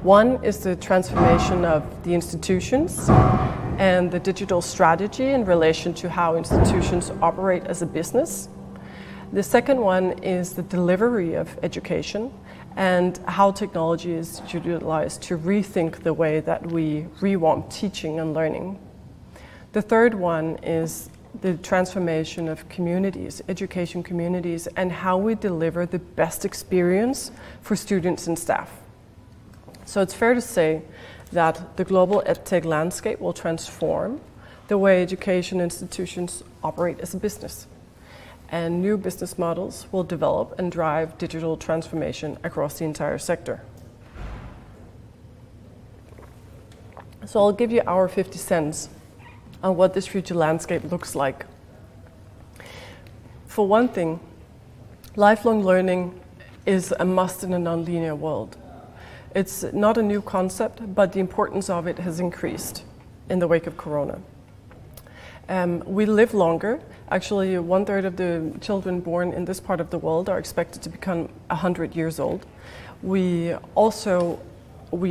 [SPEAKER 14] One is the transformation of the institutions and the digital strategy in relation to how institutions operate as a business. The second one is the delivery of education and how technology is utilized to rethink the way that we rewamp teaching and learning. The third one is the transformation of communities, education communities, and how we deliver the best experience for students and staff. So it's fair to say that the global edtech landscape will transform the way education institutions operate as a business. And new business models will develop and drive digital transformation across the entire sector. So I'll give you our 50 cents on what this future landscape looks like. For one thing, Lifelong learning is a must in a non-linear world. It's not a new concept, but the importance of it has increased in the wake of Corona. We live longer. Actually, 1/3 of the children born in this part of the world are expected to become 100 years old. We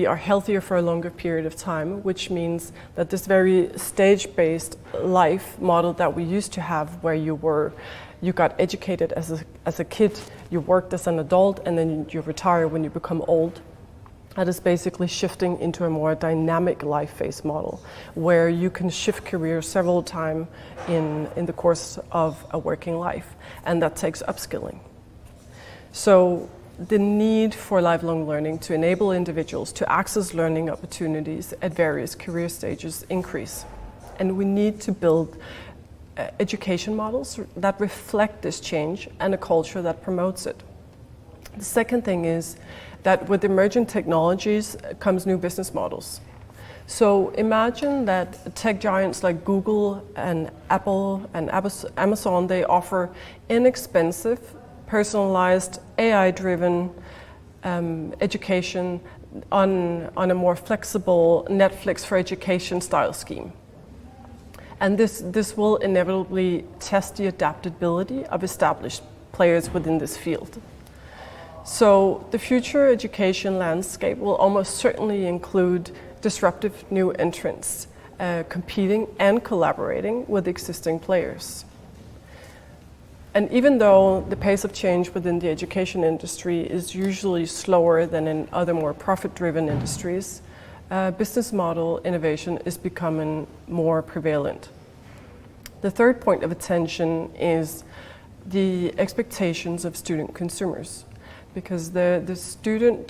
[SPEAKER 14] are healthier for a longer period of time, which means that this very stage-based life model that we used to have, where you got educated as a kid, you worked as an adult, and then you retire when you become old. That is basically shifting into a more dynamic life phase model, where you can shift careers several times in the course of a working life, and that takes upskilling. So the need for lifelong learning to enable individuals to access learning opportunities at various career stages increase. And we need to build education models that reflect this change and a culture that promotes it. The second thing is that with emerging technologies comes new business models. So imagine that tech giants like Google and Apple and Amazon, they offer inexpensive, personalized, AI-driven education on a more flexible Netflix for education style scheme. And this will inevitably test the adaptability of established players within this field. So the future education landscape will almost certainly include disruptive new entrants, competing and collaborating with existing players. And even though the pace of change within the education industry is usually slower than in other more profit-driven industries, business model innovation is becoming more prevalent. The third point of attention is the expectations of student consumers, because the student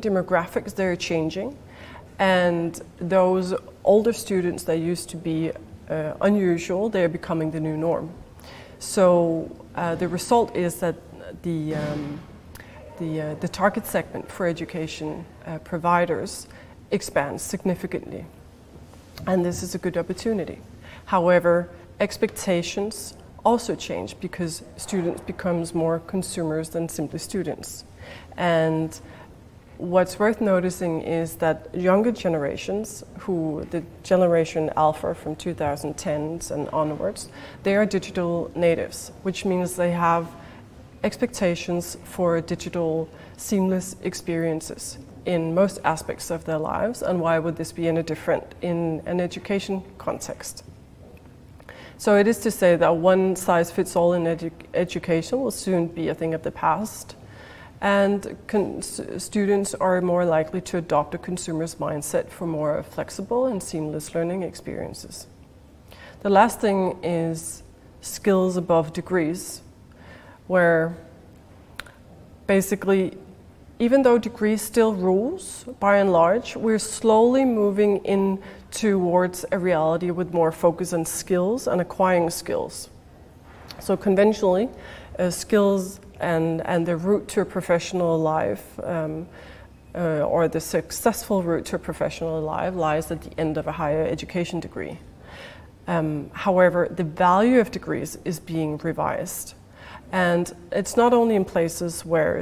[SPEAKER 14] demographics, they're changing, and those older students that used to be unusual, they're becoming the new norm. So the result is that the target segment for education providers expands significantly, and this is a good opportunity. However, expectations also change because students becomes more consumers than simply students. And what's worth noticing is that younger generations, the generation Alpha from 2010s and onwards, they are digital natives, which means they have expectations for digital seamless experiences in most aspects of their lives. And why would this be any different in an education context? So it is to say that one size fits all in education will soon be a thing of the past, and students are more likely to adopt a consumer's mindset for more flexible and seamless learning experiences. The last thing is skills above degrees, where basically, even though degrees still rules, by and large, we're slowly moving in towards a reality with more focus on skills and acquiring skills. So conventionally, skills and the route to a professional life, or the successful route to a professional life, lies at the end of a higher education degree. However, the value of degrees is being revised. And it's not only in places where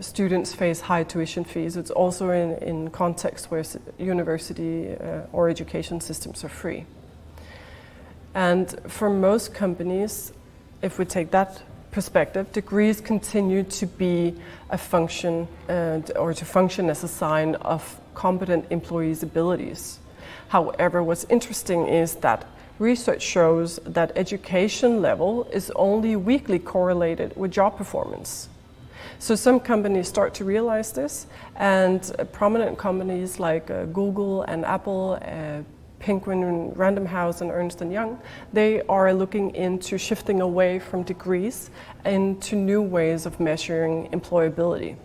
[SPEAKER 14] students face high tuition fees, it's also in contexts where university or education systems are free. And for most companies, if we take that perspective, degrees continue to be a function or to function as a sign of competent employees' abilities. However, what's interesting is that research shows that education level is only weakly correlated with job performance. So some companies start to realize this, and prominent companies like Google and Apple, Penguin Random House and Ernst & Young, they are looking into shifting away from degrees into new ways of measuring employability.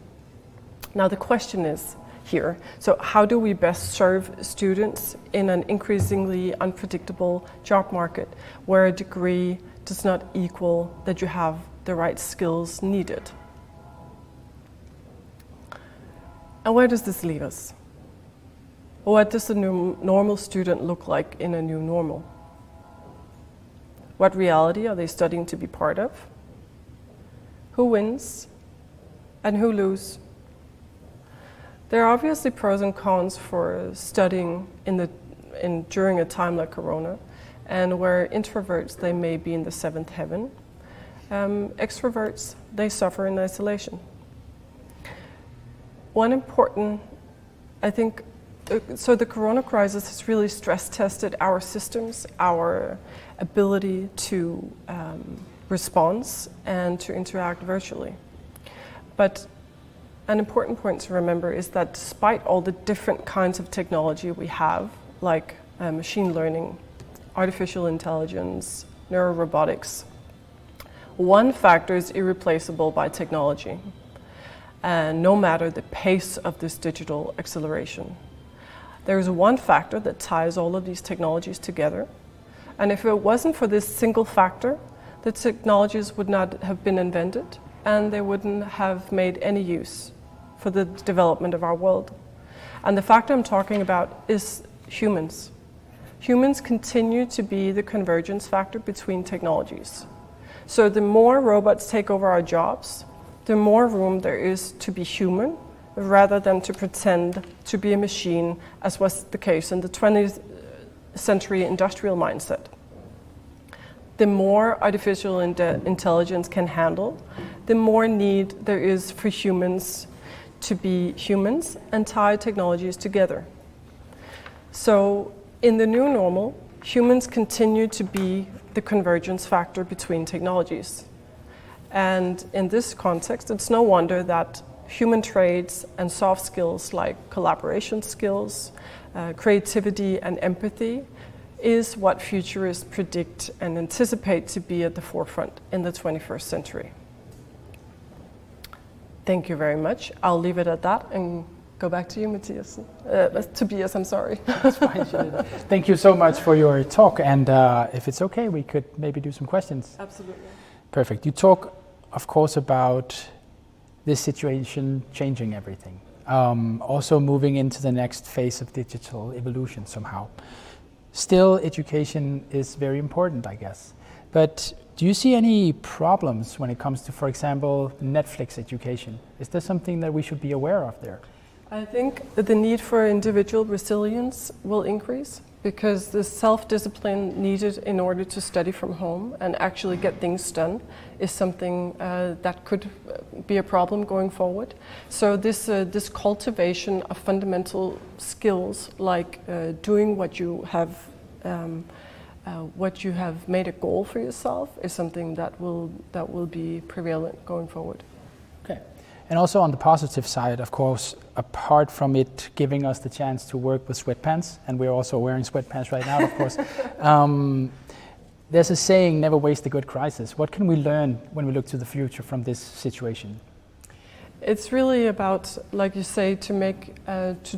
[SPEAKER 14] Now the question is here, so how do we best serve students in an increasingly unpredictable job market where a degree does not equal that you have the right skills needed? And where does this leave us? What does a new normal student look like in a new normal? What reality are they studying to be part of? who wins and who loses. There are obviously pros and cons for studying during a time like Corona, and where introverts, they may be in the seventh heaven. Extroverts, they suffer in isolation. One important, I think, so the Corona crisis has really stress tested our systems, our ability to respond and to interact virtually. But an important point to remember is that despite all the different kinds of technology we have, like machine learning, artificial intelligence, neurorobotics, one factor is irreplaceable by technology, and no matter the pace of this digital acceleration. There is one factor that ties all of these technologies together, and if it wasn't for this single factor, the technologies would not have been invented, and they wouldn't have made any use for the development of our world. And the factor I'm talking about is humans. Humans continue to be the convergence factor between technologies. So the more robots take over our jobs, the more room there is to be human rather than to pretend to be a machine, as was the case in the 20th century industrial mindset. The more artificial intelligence can handle, the more need there is for humans to be humans and tie technologies together. So in the new normal, humans continue to be the convergence factor between technologies. And in this context, it's no wonder that human traits and soft skills like collaboration skills, creativity and empathy is what futurists predict and anticipate to be at the forefront in the 21st century. Thank you very much. I'll leave it at that and go back to you, Matthias. Tobias, I'm sorry.
[SPEAKER 7] That's fine, Jeanette. Thank you so much for your talk, and if it's okay, we could maybe do some questions.
[SPEAKER 14] Absolutely.
[SPEAKER 7] Perfect. You talk, of course, about this situation changing everything, also moving into the next phase of digital evolution somehow. Still, education is very important, I guess. But do you see any problems when it comes to, for example, Netflix education? Is there something that we should be aware of there?
[SPEAKER 14] I think that the need for individual resilience will increase because the self-discipline needed in order to study from home and actually get things done is something that could be a problem going forward. So this cultivation of fundamental skills like doing what you have made a goal for yourself is something that will be prevalent going forward.
[SPEAKER 7] Okay. And also on the positive side, of course, apart from it giving us the chance to work with sweatpants, and we're also wearing sweatpants right now, of course, there's a saying, never waste a good crisis. What can we learn when we look to the future from this situation?
[SPEAKER 14] It's really about, like you say, to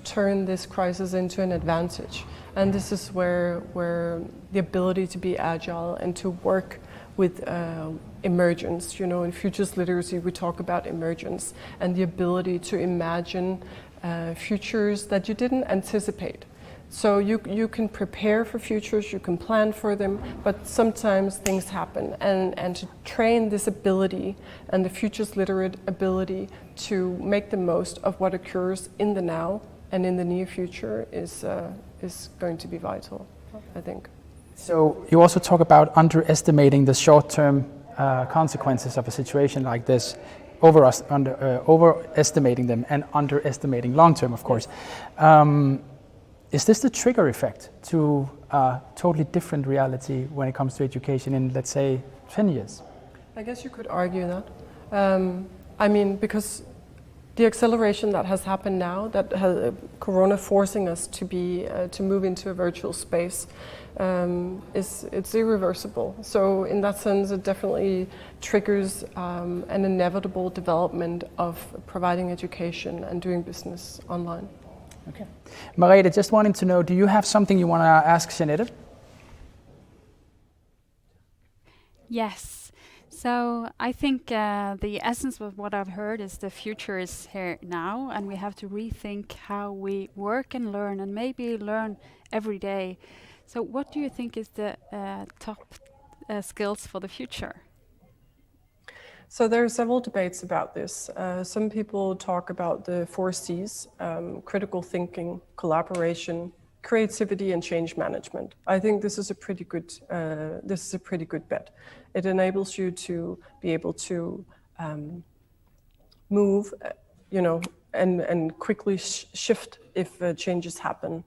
[SPEAKER 14] turn this crisis into an advantage. And this is where the ability to be agile and to work with emergence. You know, in futures literacy, we talk about emergence and the ability to imagine futures that you didn't anticipate. So you can prepare for futures, you can plan for them, but sometimes things happen. And to train this ability and the futures literate ability to make the most of what occurs in the now and in the near future is going to be vital, I think.
[SPEAKER 7] So you also talk about underestimating the short-term consequences of a situation like this, overestimating them and underestimating long-term, of course. Is this the trigger effect to a totally different reality when it comes to education in, let's say, 10 years?
[SPEAKER 14] I guess you could argue that. I mean, because the acceleration that has happened now, that Corona forcing us to move into a virtual space, it's irreversible. So in that sense, it definitely triggers an inevitable development of providing education and doing business online.
[SPEAKER 7] Okay. Merete, just wanting to know, do you have something you want to ask Jeanette?
[SPEAKER 2] Yes. So I think the essence of what I've heard is the future is here now, and we have to rethink how we work and learn, and maybe learn every day. So what do you think is the top skills for the future?
[SPEAKER 14] So there are several debates about this. Some people talk about the 4 C's, critical thinking, collaboration, creativity, and change management. I think this is a pretty good bet. It enables you to be able to move, and quickly shift if changes happen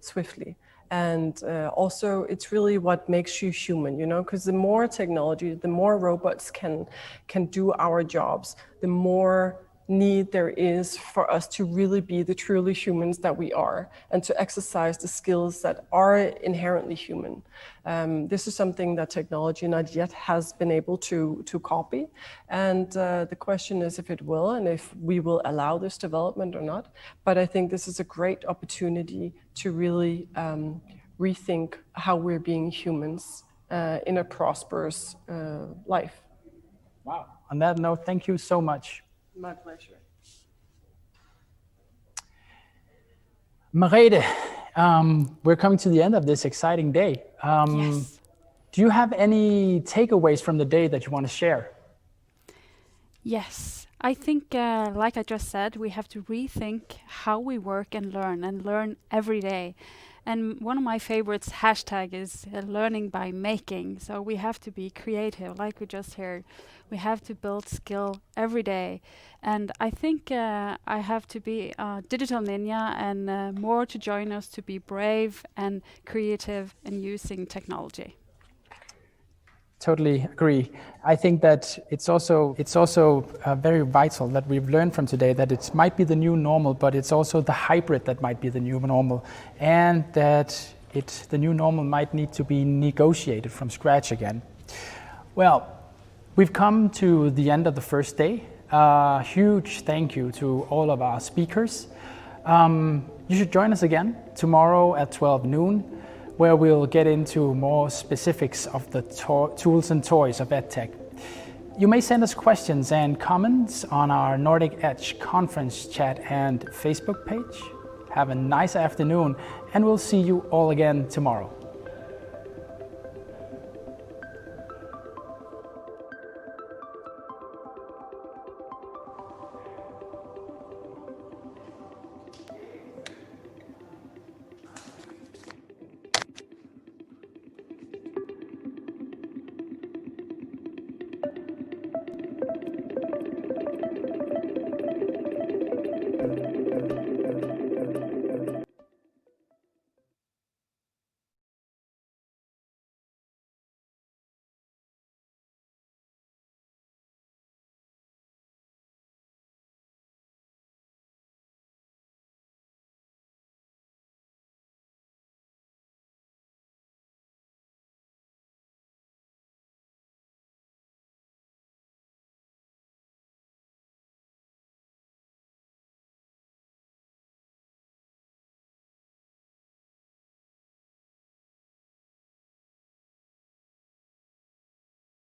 [SPEAKER 14] swiftly. And also, it's really what makes you human, because the more technology, the more robots can do our jobs, the more need there is for us to really be the truly humans that we are and to exercise the skills that are inherently human. This is something that technology not yet has been able to copy. And the question is if it will and if we will allow this development or not. But I think this is a great opportunity to really rethink how we're being humans in a prosperous life.
[SPEAKER 7] Wow. On that note, thank you so much.
[SPEAKER 14] My pleasure.
[SPEAKER 7] Merete, we're coming to the end of this exciting day.
[SPEAKER 2] Yes.
[SPEAKER 7] Do you have any takeaways from the day that you want to share?
[SPEAKER 2] Yes, I think, like I just said, we have to rethink how we work and learn every day. And one of my favorites hashtag is learning by making. So we have to be creative, like we just heard. We have to build skill every day. And I think I have to be a digital ninja and more to join us to be brave and creative in using technology.
[SPEAKER 7] Totally agree. I think that it's also very vital that we've learned from today that it might be the new normal, but it's also the hybrid that might be the new normal, and that the new normal might need to be negotiated from scratch again. Well, we've come to the end of the first day. Huge thank you to all of our speakers. You should join us again tomorrow at 12 noon. Where we'll get into more specifics of the tools and toys of EdTech. You may send us questions and comments on our Nordic Edge conference chat and Facebook page. Have a nice afternoon, and we'll see you all again tomorrow.